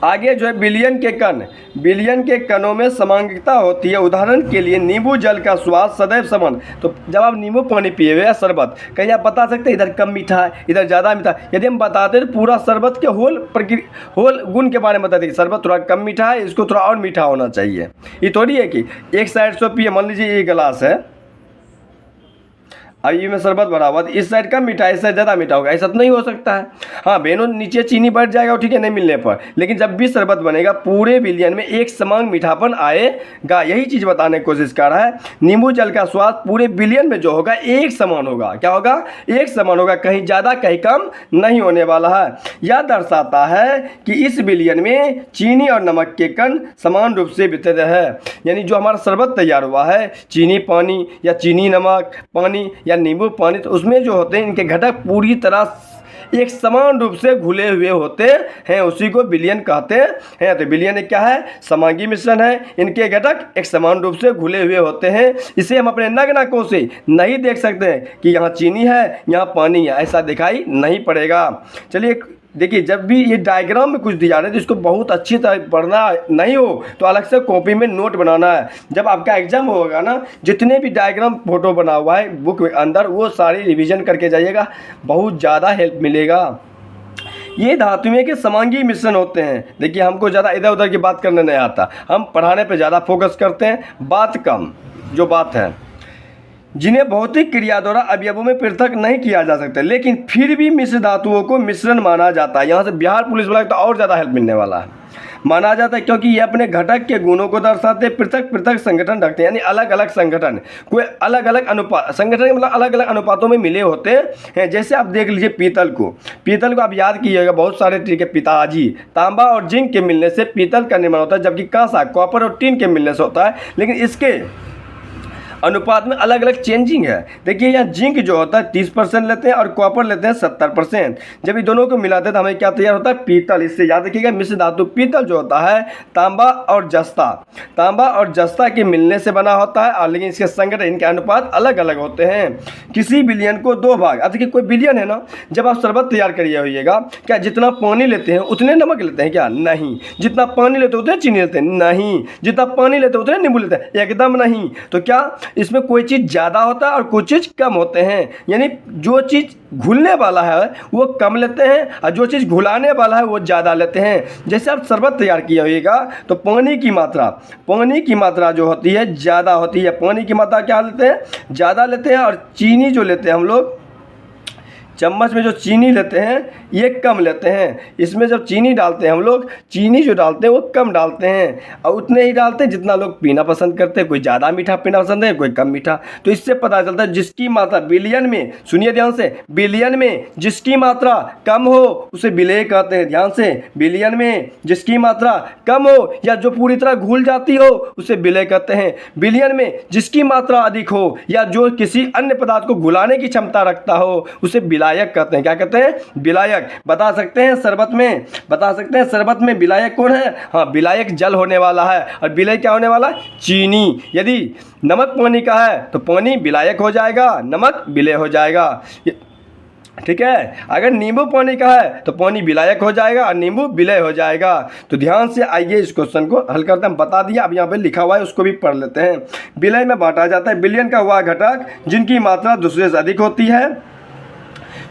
आगे जो है बिलियन के कणों में समांगिकता होती है। उदाहरण के लिए नींबू जल का स्वाद सदैव समान। तो जब आप नींबू पानी पिए हुए या शरबत, कहीं आप बता सकते हैं इधर कम मीठा है, इधर ज़्यादा मीठा है। यदि हम बताते हैं तो पूरा शरबत के होल गुण के बारे में बताते हैं, शरबत थोड़ा कम मीठा है, इसको थोड़ा और मीठा होना चाहिए। ये थोड़ी है कि एक साइड से पिए, मान लीजिए ये गिलास है, अब ये में शरबत भरा हुआ, इस साइड कम मीठा है, इस साइड ज़्यादा मीठा होगा, ऐसा तो नहीं हो सकता है। हाँ बेनों नीचे चीनी बढ़ जाएगा, ठीक है, नहीं मिलने पर, लेकिन जब भी शरबत बनेगा पूरे बिलियन में एक समान मीठापन आएगा। यही चीज़ बताने की कोशिश कर रहा है। नींबू जल का स्वाद पूरे बिलियन में जो होगा एक समान होगा। क्या होगा, एक समान होगा, कहीं ज़्यादा कहीं कम नहीं होने वाला है। यह दर्शाता है कि इस बिलियन में चीनी और नमक के कण समान रूप से वितरित है। यानी जो हमारा शरबत तैयार हुआ है, चीनी पानी या चीनी नमक पानी या नींबू पानी, तो उसमें जो होते हैं इनके घटक पूरी तरह एक समान रूप से घुले हुए होते हैं, उसी को बिलियन कहते हैं। तो बिलियन एक क्या है, समांगी मिश्रण है, इनके घटक एक समान रूप से घुले हुए होते हैं। इसे हम अपने नग्न आंखों से नहीं देख सकते हैं कि यहाँ चीनी है यहाँ पानी है, ऐसा दिखाई नहीं पड़ेगा। चलिए देखिए, जब भी ये डायग्राम में कुछ दिया है तो इसको बहुत अच्छी तरह पढ़ना नहीं हो तो अलग से कॉपी में नोट बनाना है। जब आपका एग्जाम होगा ना, जितने भी डायग्राम फोटो बना हुआ है बुक में अंदर, वो सारी रिवीजन करके जाइएगा, बहुत ज़्यादा हेल्प मिलेगा। ये धातुएं के समांगी मिश्रण होते हैं। देखिए हमको ज़्यादा इधर उधर की बात करने नहीं आता, हम पढ़ाने पर ज़्यादा फोकस करते हैं, बात कम जो बात है, जिन्हें भौतिक क्रिया द्वारा अवयवों में पृथक नहीं किया जा सकता, लेकिन फिर भी मिश्र धातुओं को मिश्रण माना जाता है। यहाँ से बिहार पुलिस वाला तो और ज़्यादा हेल्प मिलने वाला है। माना जाता है क्योंकि ये अपने घटक के गुणों को दर्शाते, पृथक पृथक संगठन रखते हैं, यानी अलग अलग संगठन, कोई अलग अलग अनुपात, संगठन मतलब अलग अलग अनुपातों में मिले होते हैं। जैसे आप देख लीजिए पीतल को आप याद कीजिएगा, बहुत सारे तरीके, पिताजी, तांबा और जिंक के मिलने से पीतल का निर्माण होता है, जबकि कांसा, कॉपर और टीन के मिलने से होता है, लेकिन इसके अनुपात में अलग अलग चेंजिंग है। देखिए यहाँ जिंक जो होता है 30% लेते हैं और कॉपर लेते हैं 70%। जब ये दोनों को मिलाते हैं तो हमें क्या तैयार होता है, पीतल। इससे याद रखिएगा मिश्र धातु पीतल जो होता है तांबा और जस्ता के मिलने से बना होता है, और लेकिन इसके संगठन, इनके अनुपात अलग अलग होते हैं। किसी बिलियन को दो भाग, अब देखिए कोई बिलियन है ना, जब आप शरबत तैयार करिए होइएगा, क्या जितना पानी लेते हैं उतने नमक लेते हैं क्या, नहीं। जितना पानी लेते हैं उतने चीनी लेते हैं, नहीं। जितना पानी लेते हैं उतने नींबू लेते हैं, एकदम नहीं। तो क्या इसमें कोई चीज़ ज़्यादा होता है और कोई चीज़ कम होते हैं, यानी जो चीज़ घुलने वाला है वो कम लेते हैं और जो चीज़ घुलाने वाला है वो ज़्यादा लेते हैं। जैसे आप शरबत तैयार किया होइएगा तो पानी की मात्रा जो होती है ज़्यादा होती है। पानी की मात्रा क्या लेते हैं, ज़्यादा लेते हैं, और चीनी जो लेते हैं हम लोग, चम्मच में जो चीनी लेते हैं ये कम लेते हैं। इसमें जब चीनी डालते हैं हम लोग, चीनी जो डालते हैं वो कम डालते हैं और उतने ही डालते हैं जितना लोग पीना पसंद करते हैं। कोई ज़्यादा मीठा पीना पसंद है, कोई कम मीठा। तो इससे पता चलता है जिसकी मात्रा बिलियन में, सुनिए ध्यान से, बिलियन में जिसकी मात्रा कम हो उसे विलेय कहते हैं। ध्यान से, बिलियन में जिसकी मात्रा कम हो या जो पूरी तरह घुल जाती हो उसे विलेय कहते हैं। बिलियन में जिसकी मात्रा अधिक हो या जो किसी अन्य पदार्थ को घुलाने की क्षमता रखता हो उसे विलायक कहते हैं। क्या कहते हैं? विलायक। बता सकते हैं शरबत में, बता सकते हैं शरबत में विलायक कौन है? हाँ, विलायक जल होने वाला है और विलय क्या होने वाला है? चीनी। यदि नमक पानी का है तो पानी विलायक हो जाएगा, नमक विलय हो जाएगा। ठीक है। अगर नींबू पानी का है तो पानी विलायक हो जाएगा और नींबू विलय हो जाएगा। तो ध्यान से आइए इस क्वेश्चन को हल करते हैं। बता दिया, अब यहाँ पे लिखा हुआ है उसको भी पढ़ लेते हैं। विलय में बांटा जाता है बिलियन का वह घटक जिनकी मात्रा दूसरे से अधिक होती है।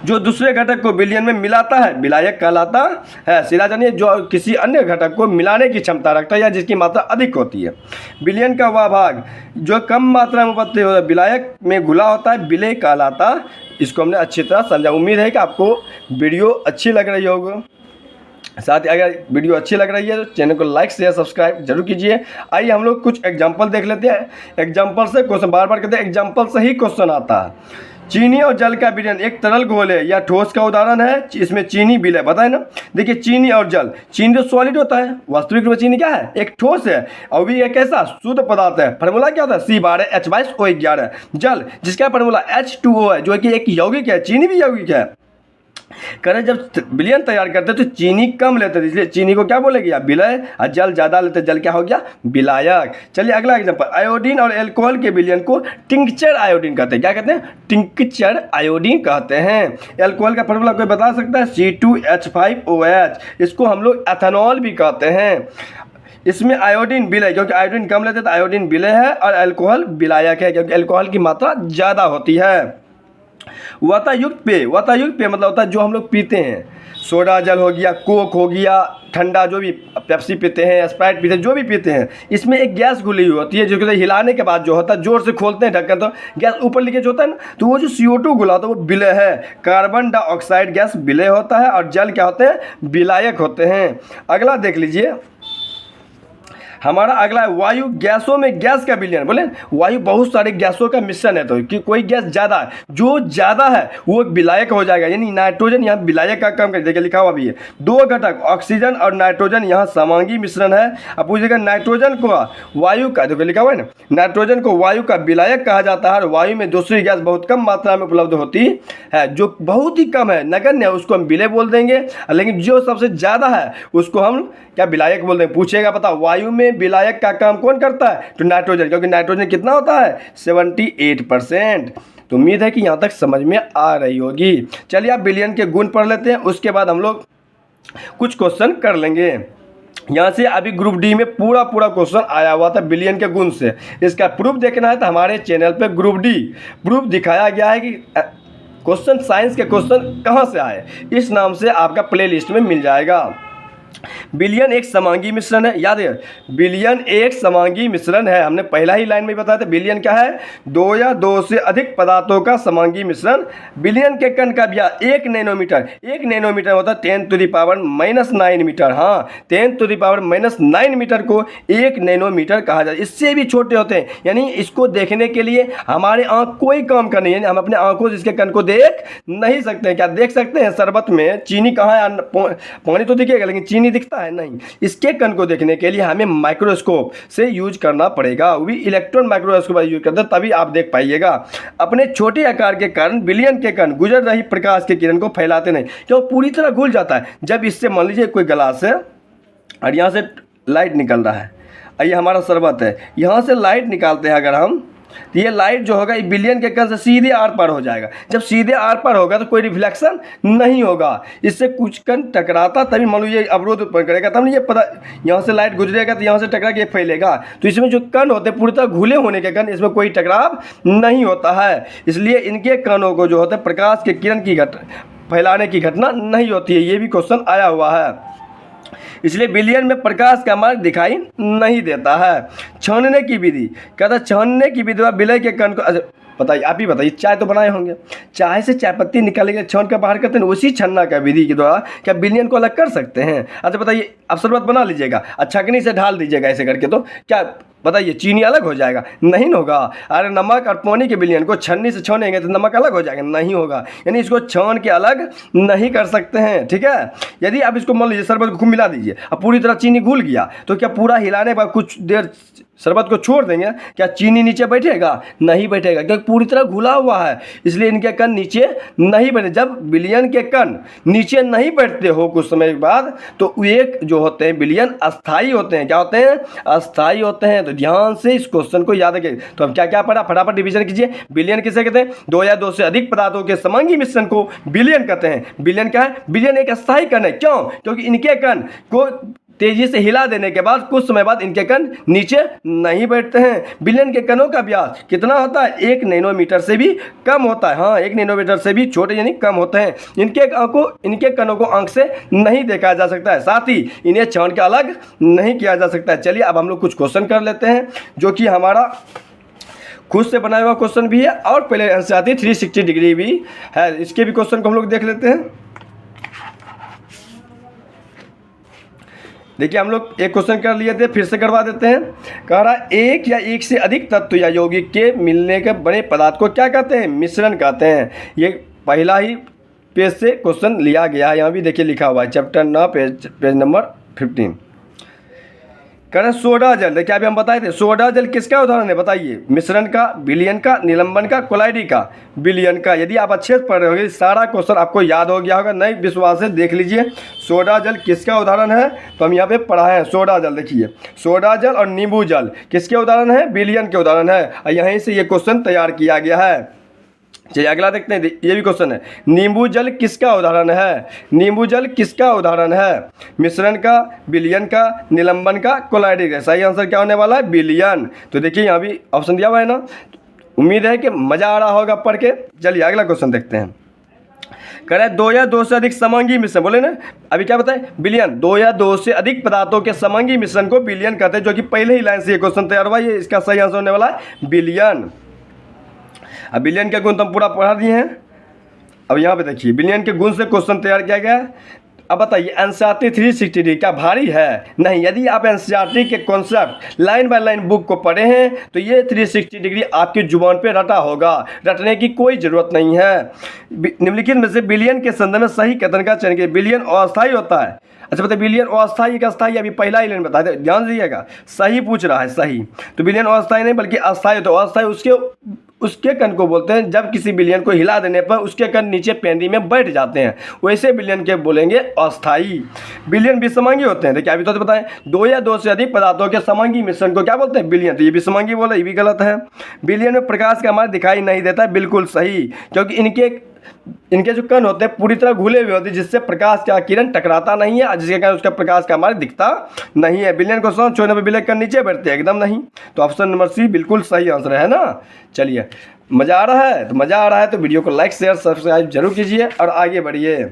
जो दूसरे घटक को बिलियन में मिलाता है विलायक कहलाता है। सीधा जानिए, जो किसी अन्य घटक को मिलाने की क्षमता रखता है या जिसकी मात्रा अधिक होती है। बिलियन का वह भाग जो कम मात्रा में उपस्थित होता है विलायक में घुला होता है विलेय कहलाता। इसको हमने अच्छी तरह समझा। उम्मीद है कि आपको वीडियो अच्छी लग रही होगी। साथ ही अगर वीडियो अच्छी लग रही है तो चैनल को लाइक शेयर सब्सक्राइब जरूर कीजिए। आइए हम लोग कुछ एग्जांपल देख लेते हैं। एग्जांपल से क्वेश्चन बार बार कहते हैं, एग्जांपल से ही क्वेश्चन आता है। चीनी और जल का विलयन एक तरल घोल है या ठोस का उदाहरण है। इसमें चीनी विलय बताए ना। देखिए, चीनी और जल, चीनी तो सॉलिड होता है, वास्तविक रूप में चीनी क्या है? एक ठोस है और भी एक ऐसा शुद्ध पदार्थ है। फार्मूला क्या होता है? C12H22O11। जल जिसका फार्मूला H2O है जो कि एक यौगिक है, चीनी भी यौगिक है। करें जब विलयन तैयार करते तो चीनी कम लेते थे, इसलिए चीनी को क्या बोलेगी आप? विलय। और जल ज़्यादा लेते, जल क्या हो गया? विलायक। चलिए अगला एग्जांपल, आयोडीन और अल्कोहल के विलयन को टिंक्चर आयोडीन कहते हैं। क्या कहते हैं? टिंक्चर आयोडीन कहते हैं। अल्कोहल का फार्मूला कोई बता सकता है? C2H5OH। इसको हम लोग एथेनॉल भी कहते हैं। इसमें आयोडीन विलय, क्योंकि आयोडीन कम लेते तो आयोडीन विलय है और अल्कोहल विलायक है क्योंकि अल्कोहल की मात्रा ज़्यादा होती है। वातायुक्त पेय, वातायुक्त पेय मतलब होता है जो हम लोग पीते हैं। सोडा जल हो गया, कोक हो गया, ठंडा जो भी पेप्सी पीते हैं, स्प्राइट पीते हैं, जो भी पीते हैं, इसमें एक गैस घुली हुई होती है जिसको हिलाने के बाद जो होता है, जोर से खोलते हैं ढक्कन तो गैस ऊपर लीकेज होता है ना, तो वो जो CO2 घुला होता है वो विलय है। कार्बन डाइऑक्साइड गैस विलय होता है और जल क्या होते हैं? विलायक होते हैं। अगला देख लीजिए, हमारा अगला है वायु। गैसों में गैस का विलयन, बोले वायु बहुत सारे गैसों का मिश्रण है तो कि कोई गैस ज़्यादा है, जो ज़्यादा है वो विलायक हो जाएगा। यानी नाइट्रोजन यहाँ विलायक का काम कर, देखिए लिखा हुआ भी है। दो घटक ऑक्सीजन और नाइट्रोजन यहाँ समांगी मिश्रण है। अब पूछेगा नाइट्रोजन को वायु का, देखो लिखा हुआ है ना, नाइट्रोजन को वायु का विलायक कहा जाता है और वायु में दूसरी गैस बहुत कम मात्रा में उपलब्ध होती है, जो बहुत ही कम है, नगण्य है, उसको हम विलय बोल देंगे। लेकिन जो सबसे ज़्यादा है उसको हम क्या? विलायक बोल देंगे। पूछेगा पता वायु में विलायक का काम कौन करता है? तो नाइट्रोजन, क्योंकि नाइट्रोजन कितना होता है? 78%। तो उम्मीद है कि यहाँ तक समझ में आ रही होगी। चलिए आप विलयन के गुण पढ़ लेते हैं, उसके बाद हम लोग कुछ क्वेश्चन कर लेंगे। यहाँ से अभी ग्रुप डी में पूरा क्वेश्चन आया हुआ था विलयन के गुण से। इसका प्रूफ देखना है तो हमारे चैनल पे ग्रुप डी प्रूफ दिखाया गया है कि क्वेश्चन साइंस के क्वेश्चन कहाँ से आए, इस नाम से आपका प्ले लिस्ट में मिल जाएगा। विलयन एक समांगी मिश्रण है। याद है, विलयन एक समांगी मिश्रण है। हमने पहला ही लाइन में बताया था विलयन क्या है? दो या दो से अधिक पदार्थों का समांगी मिश्रण। विलयन के कण का व्यास 1 नैनोमीटर, 1 नैनोमीटर होता है 10⁻⁹ मीटर। हाँ, 10⁻⁹ मीटर को 1 नैनोमीटर कहा जाता है। इससे भी छोटे होते हैं, यानी इसको देखने के लिए हमारे आँख कोई काम का नहीं है। हम अपने आँखों से इसके कण को देख नहीं सकते हैं। क्या देख सकते हैं? शरबत में चीनी कहाँ है? पानी तो दिखेगा लेकिन चीनी दिखता है नहीं। इसके कण को देखने के लिए हमें माइक्रोस्कोप से यूज करना पड़ेगा, वो भी इलेक्ट्रॉन माइक्रोस्कोप यूज करते हैं, तभी आप देख पाइएगा। अपने छोटे आकार के कारण विलयन के कण गुजर रही प्रकाश के किरण को फैलाते नहीं, क्यों? पूरी तरह घुल जाता है। जब इससे मान लीजिए कोई गिलास है और यहाँ से लाइट निकल रहा है, ये हमारा शरबत है, यहाँ से लाइट निकालते हैं अगर हम, तो ये लाइट जो होगा विलयन के कण से सीधे आर पार हो जाएगा। जब सीधे आर पार होगा तो कोई रिफ्लेक्शन नहीं होगा, इससे कुछ कण टकराता तभी मान लो ये अवरोध उत्पन्न करेगा, तब नहीं ये पता यहाँ से लाइट गुजरेगा तो यहाँ से टकरा के फैलेगा। तो इसमें जो कण होते हैं पूरी तरह घुले होने के कण, इसमें कोई टकराव नहीं होता है, इसलिए इनके कणों को जो होता है प्रकाश के किरण की फैलाने की घटना नहीं होती है। ये भी क्वेश्चन आया हुआ है। इसलिए विलयन में प्रकाश का मार्ग दिखाई नहीं देता है। छानने की विधि, कहता छानने की विधि विलय के कण को बताइए, आप ही बताइए, चाय तो बनाए होंगे, चाय से चाय पत्ती निकालेंगे, छान कर बाहर करते हैं, उसी छन्ना का विधि के द्वारा क्या विलयन को अलग कर सकते हैं? अच्छा बताइए, आप शरबत बना लीजिएगा, छकनी से ढाल दीजिएगा ऐसे करके, तो क्या बताइए चीनी अलग हो जाएगा? नहीं ना होगा। अरे नमक और पानी के विलयन को छन्नी से छानेंगे तो नमक अलग हो जाएगा? नहीं होगा। यानी इसको छान के अलग नहीं कर सकते हैं, ठीक है। यदि आप इसको मान लीजिए शरबत को खूब मिला दीजिए, अब पूरी तरह चीनी घुल गया, तो क्या पूरा हिलाने के बाद कुछ देर शरबत को छोड़ देंगे, क्या चीनी नीचे बैठेगा? नहीं बैठेगा, क्योंकि पूरी तरह घुला हुआ है, इसलिए इनके कण नीचे नहीं बैठे। जब विलयन के कण नीचे नहीं बैठते हो कुछ समय के बाद, तो एक जो होते हैं विलयन अस्थाई होते हैं। क्या होते हैं? अस्थाई होते हैं। तो ध्यान से इस क्वेश्चन को याद रखिए। तो हम क्या क्या पढ़ा, फटाफट डिवीजन कीजिए। विलयन किसे कहते हैं? दो या दो से अधिक पदार्थों के समांगी मिश्रण को विलयन कहते हैं। विलयन क्या है? विलयन एक अस्थाई कण है। क्यों? क्योंकि इनके कण को तेजी से हिला देने के बाद कुछ समय बाद इनके कण नीचे नहीं बैठते हैं। विलयन के कणों का व्यास कितना होता है? 1 नैनोमीटर से भी कम होता है। हाँ, 1 नैनोमीटर से भी छोटे यानी कम होते हैं। इनके कणों को आंख से नहीं देखा जा सकता है, साथ ही इन्हें छान के अलग नहीं किया जा सकता है। चलिए अब हम लोग कुछ क्वेश्चन कर लेते हैं, जो कि हमारा खुद से बनाया हुआ क्वेश्चन भी है और पहले एनसीईआरटी 360 डिग्री भी है। इसके भी क्वेश्चन को हम लोग देख लेते हैं। देखिए, हम लोग एक क्वेश्चन कर लिए थे, फिर से करवा देते हैं। कह रहा है एक या एक से अधिक तत्व या यौगिक के मिलने के बने पदार्थ को क्या कहते हैं? मिश्रण कहते हैं। ये पहला ही पेज से क्वेश्चन लिया गया है, यहाँ भी देखिए लिखा हुआ है, चैप्टर 9 पेज नंबर 15। कह रहे सोडा जल। देखिए अभी हम बताए थे, सोडा जल किसका उदाहरण है? बताइए। मिश्रण का, विलयन का, निलंबन का, कोलाइडी का? विलयन का। यदि आप अच्छे से पढ़ रहे होंगे, सारा क्वेश्चन आपको याद हो गया होगा। नहीं विश्वास है, देख लीजिए सोडा जल किसका उदाहरण है। तो हम यहाँ पे पढ़ाए हैं सोडा जल। देखिए सोडा जल और नींबू जल किसके उदाहरण है? विलयन के उदाहरण है, और यहीं से ये क्वेश्चन तैयार किया गया है। चलिए अगला देखते हैं। ये भी क्वेश्चन है, नींबू जल किसका उदाहरण है? नींबू जल किसका उदाहरण है? मिश्रण का, विलयन का, निलंबन का, कोलाइडी का? सही आंसर क्या होने वाला है? विलयन। तो देखिए यहाँ भी ऑप्शन दिया हुआ है ना, उम्मीद है कि मजा आ रहा होगा पढ़ के। चलिए अगला क्वेश्चन देखते हैं। कह रहे दो या दो से अधिक समांगी मिश्रण, बोले ना अभी क्या बताए? विलयन। दो या दो से अधिक पदार्थों के समांगी मिश्रण को विलयन कहते हैं, जो कि पहले ही लाइन से ये क्वेश्चन तैयार हुआ। ये इसका सही आंसर होने वाला है विलयन। अब विलयन के गुण तो हम पूरा पढ़ा दिए हैं। अब यहाँ पे देखिए विलयन के गुण से क्वेश्चन तैयार किया गया है। अब बताइए एनसीईआरटी 360 डिग्री क्या भारी है? नहीं। यदि आप एनसीईआरटी के concept line by line book को पढ़े हैं, तो ये 360 डिग्री आपकी जुबान पे रटा होगा, रटने की कोई ज़रूरत नहीं है। निम्नलिखित में से विलयन के संदर्भ में सही कथन का चयन कीजिए। विलयन अस्थायी होता है। अच्छा बताइए, विलयन अस्थायी का अस्थायी अभी पहला ही लाइन बता दे, ध्यान दीजिएगा। सही पूछ रहा है, सही। तो विलयन अस्थायी नहीं बल्कि अस्थायी होता है। अस्थायी उसके कण को बोलते हैं जब किसी विलयन को हिला देने पर उसके कण नीचे पेंदी में बैठ जाते हैं, वैसे विलयन के बोलेंगे अस्थायी। विलयन विषमांगी होते हैं। देखिए अभी तो बताएं, दो या दो से अधिक पदार्थों के समांगी मिश्रण को क्या बोलते हैं? विलयन। तो ये विषमांगी बोला, ये भी गलत है। विलयन में प्रकाश का हमारे दिखाई नहीं देता, बिल्कुल सही, क्योंकि इनके जो कण होते हैं पूरी तरह घुले हुए होते हैं, जिससे प्रकाश का किरण टकराता नहीं है, जिसके कारण उसका प्रकाश का हमारे दिखता नहीं है। विलयन को सांस छोड़ने पर विलयन कण नीचे बैठते हैं, एकदम नहीं। तो ऑप्शन नंबर सी बिल्कुल सही आंसर है ना। चलिए मज़ा आ रहा है? तो मज़ा आ रहा है तो वीडियो को लाइक शेयर सब्सक्राइब जरूर कीजिए और आगे बढ़िए।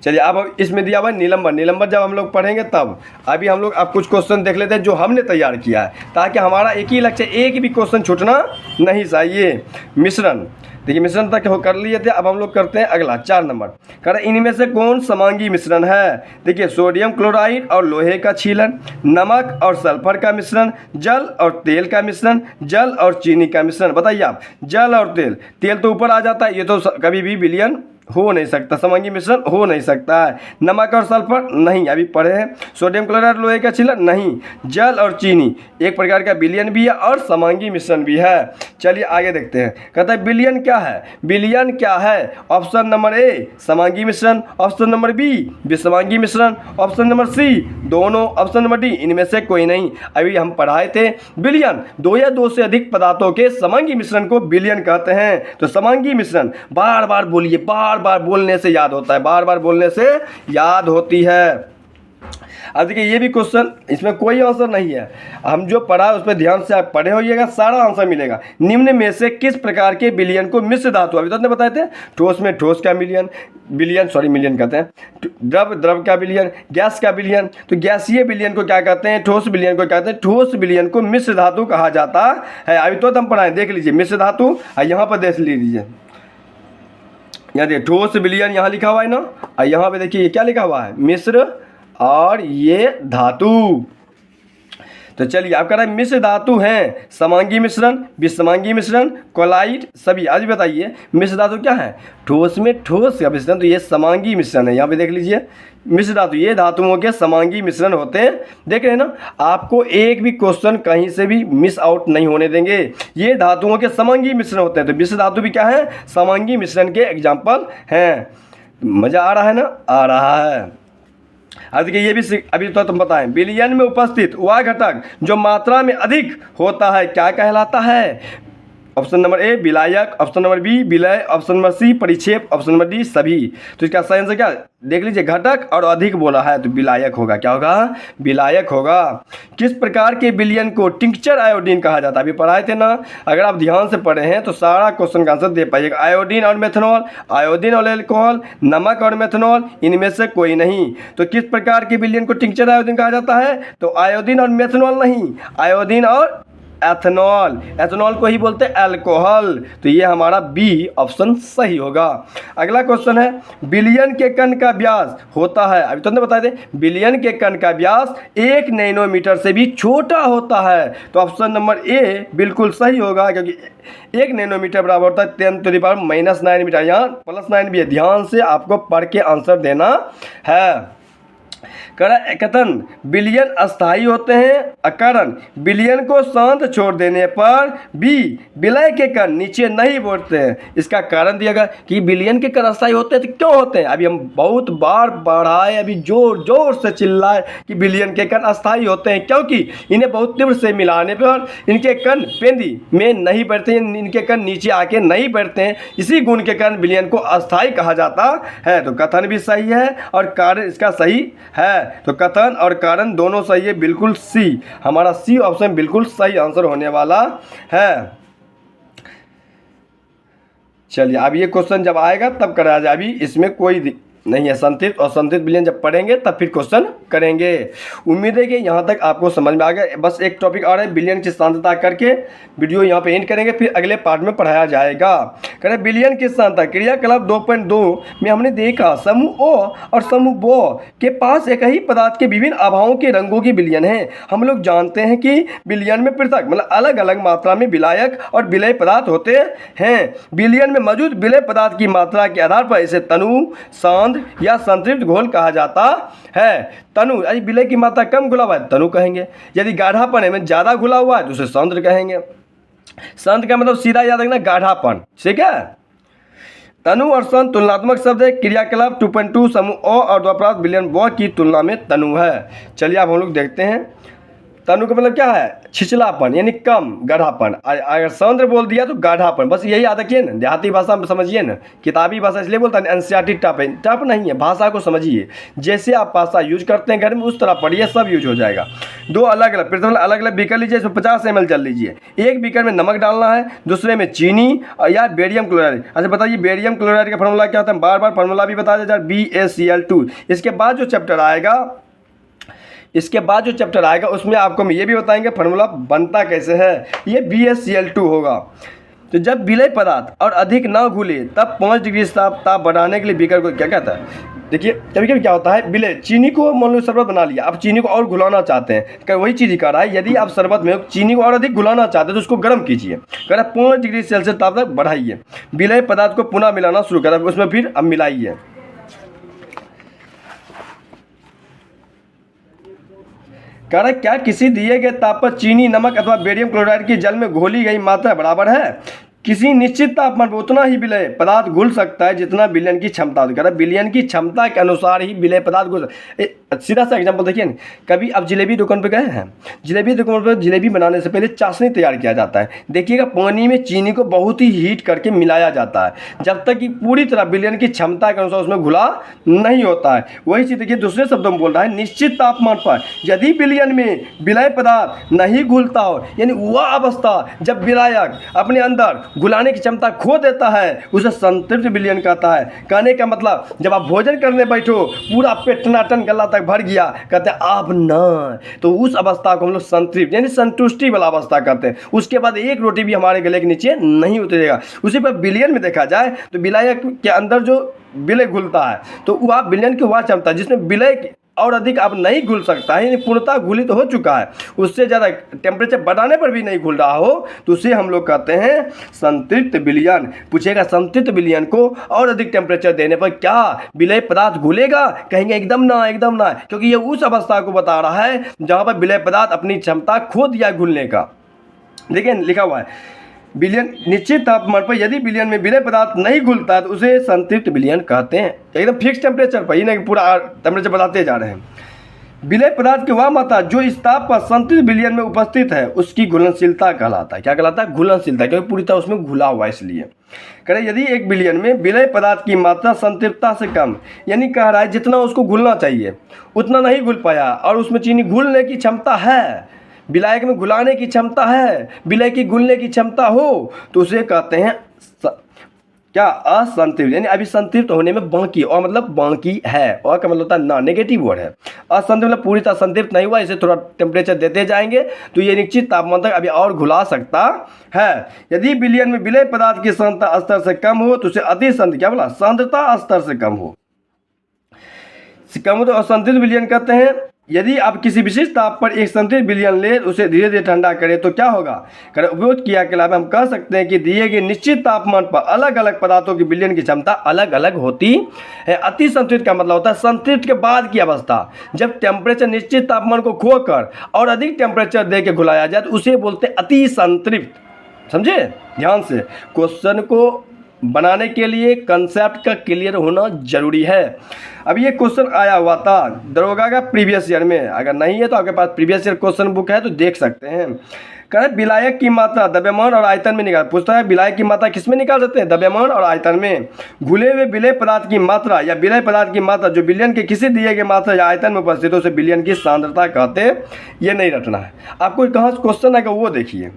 चलिए अब इसमें दिया हुआ है निलंबन। निलंबन जब हम लोग पढ़ेंगे तब। अभी हम लोग अब कुछ क्वेश्चन देख लेते हैं जो हमने तैयार किया है, ताकि हमारा एक ही लक्ष्य, एक भी क्वेश्चन छूटना नहीं चाहिए। मिश्रण। देखिए मिश्रण तक हो कर लिए थे, अब हम लोग करते हैं अगला 4 नंबर। कह रहे इनमें से कौन समांगी मिश्रण है? देखिए सोडियम क्लोराइड और लोहे का छीलन, नमक और सल्फर का मिश्रण, जल और तेल का मिश्रण, जल और चीनी का मिश्रण। बताइए आप, जल और तेल। तेल तो ऊपर आ जाता है, ये तो कभी भी विलयन हो नहीं सकता, समांगी मिश्रण हो नहीं सकता है। नमक और सल्फर नहीं, अभी पढ़े हैं। सोडियम क्लोराइड लोहे का छीलन नहीं। जल और चीनी एक प्रकार का विलयन भी है और समांगी मिश्रण भी है। चलिए आगे देखते हैं। कहता है विलयन क्या है? विलयन क्या है? ऑप्शन नंबर ए समांगी मिश्रण, ऑप्शन नंबर बी विषमांगी मिश्रण, ऑप्शन नंबर सी दोनों, ऑप्शन नंबर डी इनमें से कोई नहीं। अभी हम पढ़ाए थे विलयन, दो या दो से अधिक पदार्थों के समांगी मिश्रण को विलयन कहते हैं। तो समांगी मिश्रण बार बार बोलिए, बार बार बोलने से याद होता है, बार बार बोलने से याद होती है। अब देखिए ये भी क्वेश्चन, इसमें कोई आंसर नहीं है, हम जो पढ़ा है उस पर ध्यान से आप पढ़े होइएगा, सारा आंसर मिलेगा। निम्न में से किस प्रकार के विलयन को मिश्र धातु, अभी तो आपने बताए थे, ठोस में ठोस का विलयन, मिलियन कहते हैं, द्रव का विलयन, गैस का विलयन, तो गैसीय विलयन को क्या कहते हैं, ठोस विलयन को कहते हैं, ठोस विलयन को मिश्र धातु कहा जाता है। अभी तो हम पढ़ाएं, देख लीजिए मिश्र धातु, यहाँ पर देख लीजिए, यहाँ देखिए ठोस विलयन यहाँ लिखा हुआ है ना, और यहाँ पे देखिए क्या लिखा हुआ है, मिश्र और ये धातु। तो चलिए आप कह रहे हैं मिश्र धातु हैं समांगी मिश्रण, विषमांगी मिश्रण, कोलाइड सभी। आज बताइए मिश्र धातु क्या है, ठोस में ठोस का मिश्रण, तो ये समांगी मिश्रण है। यहाँ पे देख लीजिए मिश्र धातु, ये धातुओं के समांगी मिश्रण होते हैं। देख रहे हैं ना, आपको एक भी क्वेश्चन कहीं से भी मिस आउट नहीं होने देंगे, ये धातुओं के समांगी मिश्रण होते हैं। तो मिश्र धातु भी क्या है, समांगी मिश्रण के एग्जाम्पल हैं। मज़ा आ रहा है ना, आ रहा है। अब देखिए ये भी अभी तो तुम बताएं, विलयन में उपस्थित वह घटक जो मात्रा में अधिक होता है क्या कहलाता है। ऑप्शन नंबर ए विलायक, ऑप्शन नंबर बी विलय, ऑप्शन नंबर सी परिक्षेप, ऑप्शन नंबर डी सभी। तो इसका सही आंसर क्या, देख लीजिए घटक और अधिक बोला है तो विलायक होगा। क्या होगा, विलायक होगा। किस प्रकार के विलयन को टिंक्चर आयोडीन कहा जाता है, अभी पढ़ाए थे ना, अगर आप ध्यान से पढ़े हैं तो सारा क्वेश्चन का आंसर दे पाइएगा। आयोडीन और मेथनॉल, आयोडीन और एल्कोहल, नमक और मेथनॉल, इनमें से कोई नहीं। तो किस प्रकार के विलयन को टिंक्चर आयोडीन कहा जाता है, तो आयोडीन और मेथनॉल नहीं, आयोडीन और एथनॉल, एथनॉल को ही बोलते हैं अल्कोहल। तो ये हमारा बी ऑप्शन सही होगा। अगला क्वेश्चन है, विलयन के कण का व्यास होता है, अभी तुमने बताया थे, विलयन के कण का व्यास 1 नैनोमीटर से भी छोटा होता है। तो ऑप्शन नंबर ए बिल्कुल सही होगा, क्योंकि 1 नैनोमीटर बराबर होता है 10⁻⁹ मीटर। यहाँ +9 भी है, ध्यान से आपको पढ़ के आंसर देना है। कथन विलयन अस्थायी होते हैं, अकारण विलयन को शांत छोड़ देने पर भी विलय के कण नीचे नहीं बढ़ते हैं। इसका कारण दिया गया कि विलयन के कण अस्थायी होते हैं, तो क्यों होते हैं, अभी हम बहुत बार बढ़ाए, अभी जोर जोर से चिल्लाए कि विलयन के कण अस्थायी होते हैं, क्योंकि इन्हें बहुत तीव्र से मिलाने पर इनके कण पेंदी में नहीं बढ़ते हैं, इनके कण नीचे आके नहीं बढ़ते हैं, इसी गुण के कारण विलयन को अस्थायी कहा जाता है। तो कथन भी सही है और कारण इसका सही है। तो कथन और कारण दोनों सही है, बिल्कुल सी, हमारा सी ऑप्शन बिल्कुल सही आंसर होने वाला है। चलिए अब ये क्वेश्चन जब आएगा तब कराया जाए, अभी इसमें कोई नहीं है। संतृप्त और संतृप्त विलयन जब पढ़ेंगे तब फिर क्वेश्चन करेंगे। उम्मीद है कि यहाँ तक आपको समझ में आ गया। बस एक टॉपिक आ रहा है, विलयन की सांद्रता करके वीडियो यहाँ पे एंड करेंगे, फिर अगले पार्ट में पढ़ाया जाएगा। करें विलयन की सांद्रता, क्रियाकलाप 2.2 में हमने देखा समूह ओ और समूह बो के पास एक ही पदार्थ के विभिन्न अभावों के रंगों की विलयन है। हम लोग जानते हैं कि विलयन में पृथक मतलब अलग अलग मात्रा में विलायक और विलय पदार्थ होते हैं। विलयन में मौजूद विलय पदार्थ की मात्रा के आधार पर इसे तनु, सांद्र या संतृप्त घोल कहा जाता है। तनु यदि विलय की मात्रा कम घुला हुआ है तनु कहेंगे, यदि गाढ़ापन में ज़्यादा घुला हुआ है तो उसे सांद्र कहेंगे। सांद्र का मतलब सीधा याद रखना गाढ़ापन, ठीक है। तनु और सांद्र तुलनात्मक शब्द है। क्रियाकलाप 2.2 समूह ओ और द्वापरार्थ विलयन व की तुलना में तनु है। चलिए अब हम लोग देखते हैं तनु का मतलब क्या है, छिछलापन यानी कम, गाढ़ापन। अगर सांद्र बोल दिया तो गाढ़ापन, बस यही याद रखिए ना, देहाती भाषा में समझिए ना, किताबी भाषा इसलिए बोलता है एनसीईआरटी टफ है, टफ नहीं है, भाषा को समझिए, जैसे आप भाषा यूज करते हैं घर में उस तरह पढ़िए, सब यूज हो जाएगा। दो अलग अलग प्रथम अलग अलग बीकर लीजिए, इसमें 50 ml जल लीजिए, एक बीकर में नमक डालना है, दूसरे में चीनी या बेरियम क्लोराइड। अच्छा बताइए बेरियम क्लोराइड का फॉर्मूला क्या होता है, बार बार फॉर्मूला भी बता दिया, BaCl2। इसके बाद जो चैप्टर आएगा उसमें आपको हम ये भी बताएंगे फार्मूला बनता कैसे है, ये BaCl2 होगा। तो जब विलय पदार्थ और अधिक ना घुले तब 5 डिग्री ताप बढ़ाने के लिए बीकर को क्या कहता है। देखिए कभी कभी क्या होता है, विलय चीनी को मान लो शरबत बना लिया, आप चीनी को और घुलाना चाहते हैं, वही चीज़ ही कह रहा है, यदि आप शरबत में चीनी को और अधिक घुलाना चाहते हैं तो उसको गर्म कीजिए, कह रहा है 5 डिग्री सेल्सियस ताप तक बढ़ाइए, विलय पदार्थ को पुनः मिलाना शुरू करें, उसमें फिर अब मिलाइए। कह रहा है क्या किसी दिए गए ताप पर चीनी, नमक अथवा बेरियम क्लोराइड की जल में घोली गई मात्रा बराबर है। किसी निश्चित तापमान पर उतना ही विलय पदार्थ घुल सकता है जितना विलयन की क्षमता होती है। विलयन की क्षमता के अनुसार ही विलय पदार्थ घुल। सीधा सा एग्जांपल देखिए ना, कभी आप जिलेबी दुकान पे गए हैं, जिलेबी दुकान पर जिलेबी बनाने से पहले चाशनी तैयार किया जाता है। देखिएगा पानी में चीनी को बहुत ही हीट करके मिलाया जाता है जब तक कि पूरी तरह विलयन की क्षमता के अनुसार उसमें घुला नहीं होता है। वही चीज़ देखिए दूसरे शब्दों में बोल रहा है, निश्चित तापमान पर यदि विलयन में विलय पदार्थ नहीं घुलता हो, यानी वह अवस्था जब विलायक अपने अंदर घुलाने की क्षमता खो देता है, उसे संतृप्त विलयन कहता है। कहने का मतलब जब आप भोजन करने बैठो, पूरा पेट टनाटन गला तक भर गया, कहते हैं आप ना, तो उस अवस्था को हम लोग संतृप्त यानी संतुष्टि वाला अवस्था कहते हैं। उसके बाद एक रोटी भी हमारे गले के नीचे नहीं उतरेगा। उसी पर विलयन में देखा जाए तो विलायक के अंदर जो विलय घुलता है तो वह विलयन की वह क्षमता जिसमें विलय और अधिक अब नहीं घुल सकता है, यानी पूर्णतः घुलित हो चुका है, उससे ज़्यादा टेम्परेचर बढ़ाने पर भी नहीं घुल रहा हो, तो उसे हम लोग कहते हैं संतृप्त विलयन। पूछेगा संतृप्त विलयन को और अधिक टेम्परेचर देने पर क्या विलय पदार्थ घुलेगा? कहेंगे एकदम ना, एकदम ना, क्योंकि ये उस अवस्था को बता रहा है जहाँ पर विलय पदार्थ अपनी क्षमता खो दिया घुलने का। देखिए लिखा हुआ है, विलयन निश्चित तापमान पर यदि विलयन में विलय पदार्थ नहीं घुलता तो उसे संतृप्त विलयन कहते हैं। एकदम फिक्स टेम्परेचर पर, ही नहीं पूरा टेम्परेचर बताते जा रहे हैं। विलय पदार्थ की वह मात्रा जो इस ताप पर संतृप्त विलयन में उपस्थित है उसकी घुलनशीलता कहलाता है। क्या कहलाता है? घुलनशीलता, क्योंकि पूरी तरह उसमें घुला हुआ है। इसलिए कह रहे यदि एक विलयन में विलय पदार्थ की मात्रा संतृप्तता से कम, यानी कह रहा है जितना उसको घुलना चाहिए उतना नहीं घुल पाया और उसमें चीनी घुलने की क्षमता है, विलायक में घुलाने की क्षमता है, विलय की घुलने की क्षमता हो, तो उसे कहते हैं क्या? असंतृप्त, यानी अभी संतृप्त होने में बाकी, और मतलब बाकी है, और का मतलब होता है ना, नेगेटिव वर्ड है। असंतृप्त मतलब पूरी तरह संतृप्त नहीं हुआ, इसे थोड़ा टेम्परेचर देते जाएंगे तो ये निश्चित तापमान तक अभी और घुला सकता है। यदि विलयन में विलय पदार्थ की सांद्रता स्तर से कम हो तो उसे अति सांद्र, क्या बोला? सांद्रता स्तर से कम हो तो असंतृप्त विलयन कहते हैं। यदि आप किसी विशिष्ट ताप पर एक संतृप्त विलयन ले उसे धीरे धीरे ठंडा करें तो क्या होगा? कर उपयोग किया के अलावा हम कह सकते हैं कि दिए गए निश्चित तापमान पर अलग अलग पदार्थों की विलयन की क्षमता अलग अलग होती है। अति संतृप्त का मतलब होता है संतृप्त के बाद की अवस्था, जब टेम्परेचर निश्चित तापमान को खोकर और अधिक टेम्परेचर दे के घुलाया जाए तो उसे बोलते हैं अति संतृप्त। समझे ध्यान से, क्वेश्चन को बनाने के लिए कंसेप्ट का क्लियर होना जरूरी है। अब ये क्वेश्चन आया हुआ था दरोगा का प्रीवियस ईयर में, अगर नहीं है तो आपके पास प्रीवियस ईयर क्वेश्चन बुक है तो देख सकते हैं। कह विलायक की मात्रा द्रव्यमान और आयतन में निकाल, पूछता है विलायक की मात्रा किस में निकाल सकते हैं? द्रव्यमान और आयतन में। घुले हुए विलय पदार्थ की मात्रा या विलय पदार्थ की मात्रा जो विलयन के किसी दिए गए मात्रा या आयतन में उपस्थित हो उसे विलयन की सांद्रता कहते हैं। ये नहीं रटना है आपको, कहाँ से क्वेश्चन आएगा वो देखिए।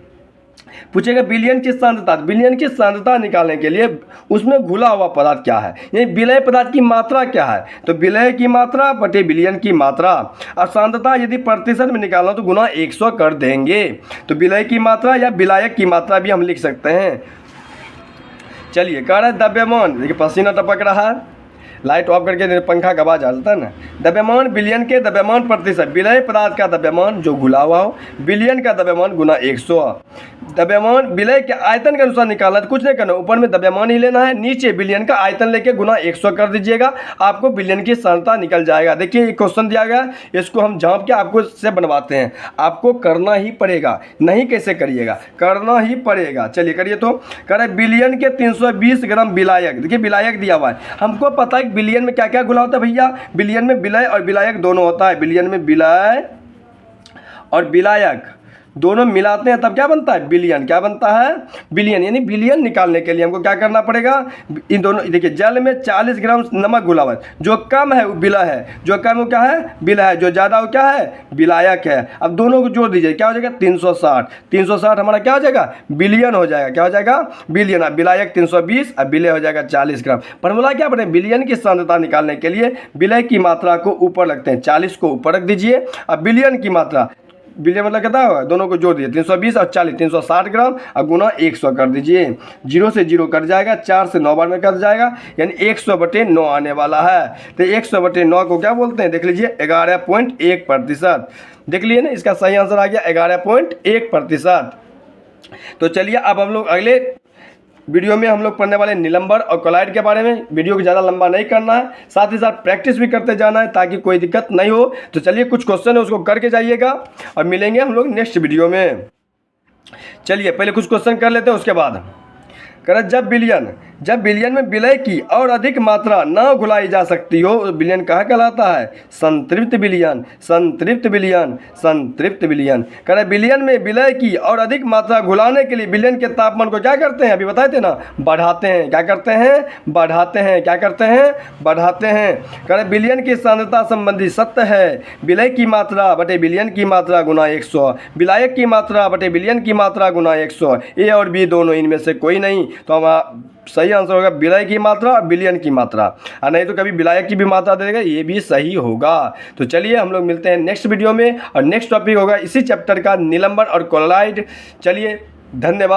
पूछेगा विलयन की सांद्रता, विलयन की सांद्रता निकालने के लिए उसमें घुला हुआ पदार्थ क्या है, यानी विलय पदार्थ की मात्रा क्या है, तो विलय की मात्रा बटे विलयन की मात्रा, और सांद्रता यदि प्रतिशत में निकालना तो गुना 100 कर देंगे। तो विलय की मात्रा या विलायक की मात्रा भी हम लिख सकते हैं। चलिए कह रहा है द्रव्यमान, देखिए पसीना टपक रहा है, लाइट ऑफ करके पंखा का आवाज आ जाता है ना। द्रव्यमान विलयन के द्रव्यमान प्रतिशत, विलय पदार्थ का द्रव्यमान जो घुला हुआ हो, विलयन का द्रव्यमान गुना 100। द्रव्यमान विलय के आयतन के अनुसार निकालना, तो कुछ नहीं करना, ऊपर में द्रव्यमान ही लेना है, नीचे विलयन का आयतन लेके गुना 100 कर दीजिएगा, आपको विलयन की सांद्रता निकल जाएगा। देखिए ये क्वेश्चन दिया गया, इसको हम झाँप के आपको से बनवाते हैं, आपको करना ही पड़ेगा, नहीं कैसे करिएगा, करना ही पड़ेगा। चलिए करिए। तो कह रहे विलयन के 320 ग्राम विलायक, देखिए विलायक दिया हुआ है, हमको पता है विलयन में क्या क्या घुला होता है भैया, विलयन में विलय और विलायक दोनों होता है। विलयन में विलय और विलायक दोनों मिलाते हैं तब क्या बनता है? विलयन। क्या बनता है? विलयन। यानी विलयन निकालने के लिए हमको क्या करना पड़ेगा? इन दोनों, देखिए जल में 40 ग्राम नमक घुला हुआ है, जो कम है वो विलय है, जो कम वो क्या है? विलय है, जो ज़्यादा वो क्या है? विलायक है। अब दोनों को जोड़ दीजिए, क्या हो जाएगा? 360। 360 हमारा क्या हो जाएगा? विलयन हो जाएगा। क्या हो जाएगा? विलयन। अब विलायक 320, अब विलय हो जाएगा 40 ग्राम। फॉर्मूला क्या बने? विलयन की सांद्रता निकालने के लिए विलय की मात्रा को ऊपर रखते हैं, 40 को ऊपर रख दीजिए। अब विलयन की मात्रा, विलय मतलब कहता है दोनों को जोड़ दिए, 320 और 40, 360 ग्राम, और गुना 100 कर दीजिए। 0 से 0 कट जाएगा, 4 से 9 बार में कट जाएगा, यानी 100/9 आने वाला है। तो 100/9 को क्या बोलते हैं? देख लीजिए 11.1%। देख लीजिए ना, इसका सही आंसर आ गया 11.1%। तो चलिए अब हम लोग अगले वीडियो में हम लोग पढ़ने वाले निलंबर और कोलॉइड के बारे में। वीडियो को ज़्यादा लंबा नहीं करना है, साथ ही साथ प्रैक्टिस भी करते जाना है ताकि कोई दिक्कत नहीं हो। तो चलिए कुछ क्वेश्चन है उसको करके जाइएगा और मिलेंगे हम लोग नेक्स्ट वीडियो में। चलिए पहले कुछ क्वेश्चन कर लेते हैं, उसके बाद कह रहा जब विलयन में विलय की और अधिक मात्रा न घुलाई जा सकती हो, विलयन कहाँ कहलाता है? संतृप्त विलयन, संतृप्त विलयन, संतृप्त विलयन। कह रहा विलयन में विलय की और अधिक मात्रा घुलाने के लिए विलयन के तापमान को क्या करते हैं? अभी बताए थे ना, बढ़ाते हैं। क्या करते हैं? बढ़ाते हैं। क्या करते हैं? बढ़ाते हैं। कह रहे विलयन की सांद्रता संबंधी सत्य है विलय की मात्रा बटे विलयन की मात्रा गुना 100, विलायक की मात्रा बटे विलयन की मात्रा गुना 100। ए और बी दोनों, इनमें से कोई नहीं। तो हम सही आंसर होगा विलय की मात्रा और विलयन की मात्रा, और नहीं तो कभी विलायक की भी मात्रा दे देगा, ये भी सही होगा। तो चलिए हम लोग मिलते हैं नेक्स्ट वीडियो में, और नेक्स्ट टॉपिक होगा इसी चैप्टर का निलंबन और कोलोइड। चलिए, धन्यवाद।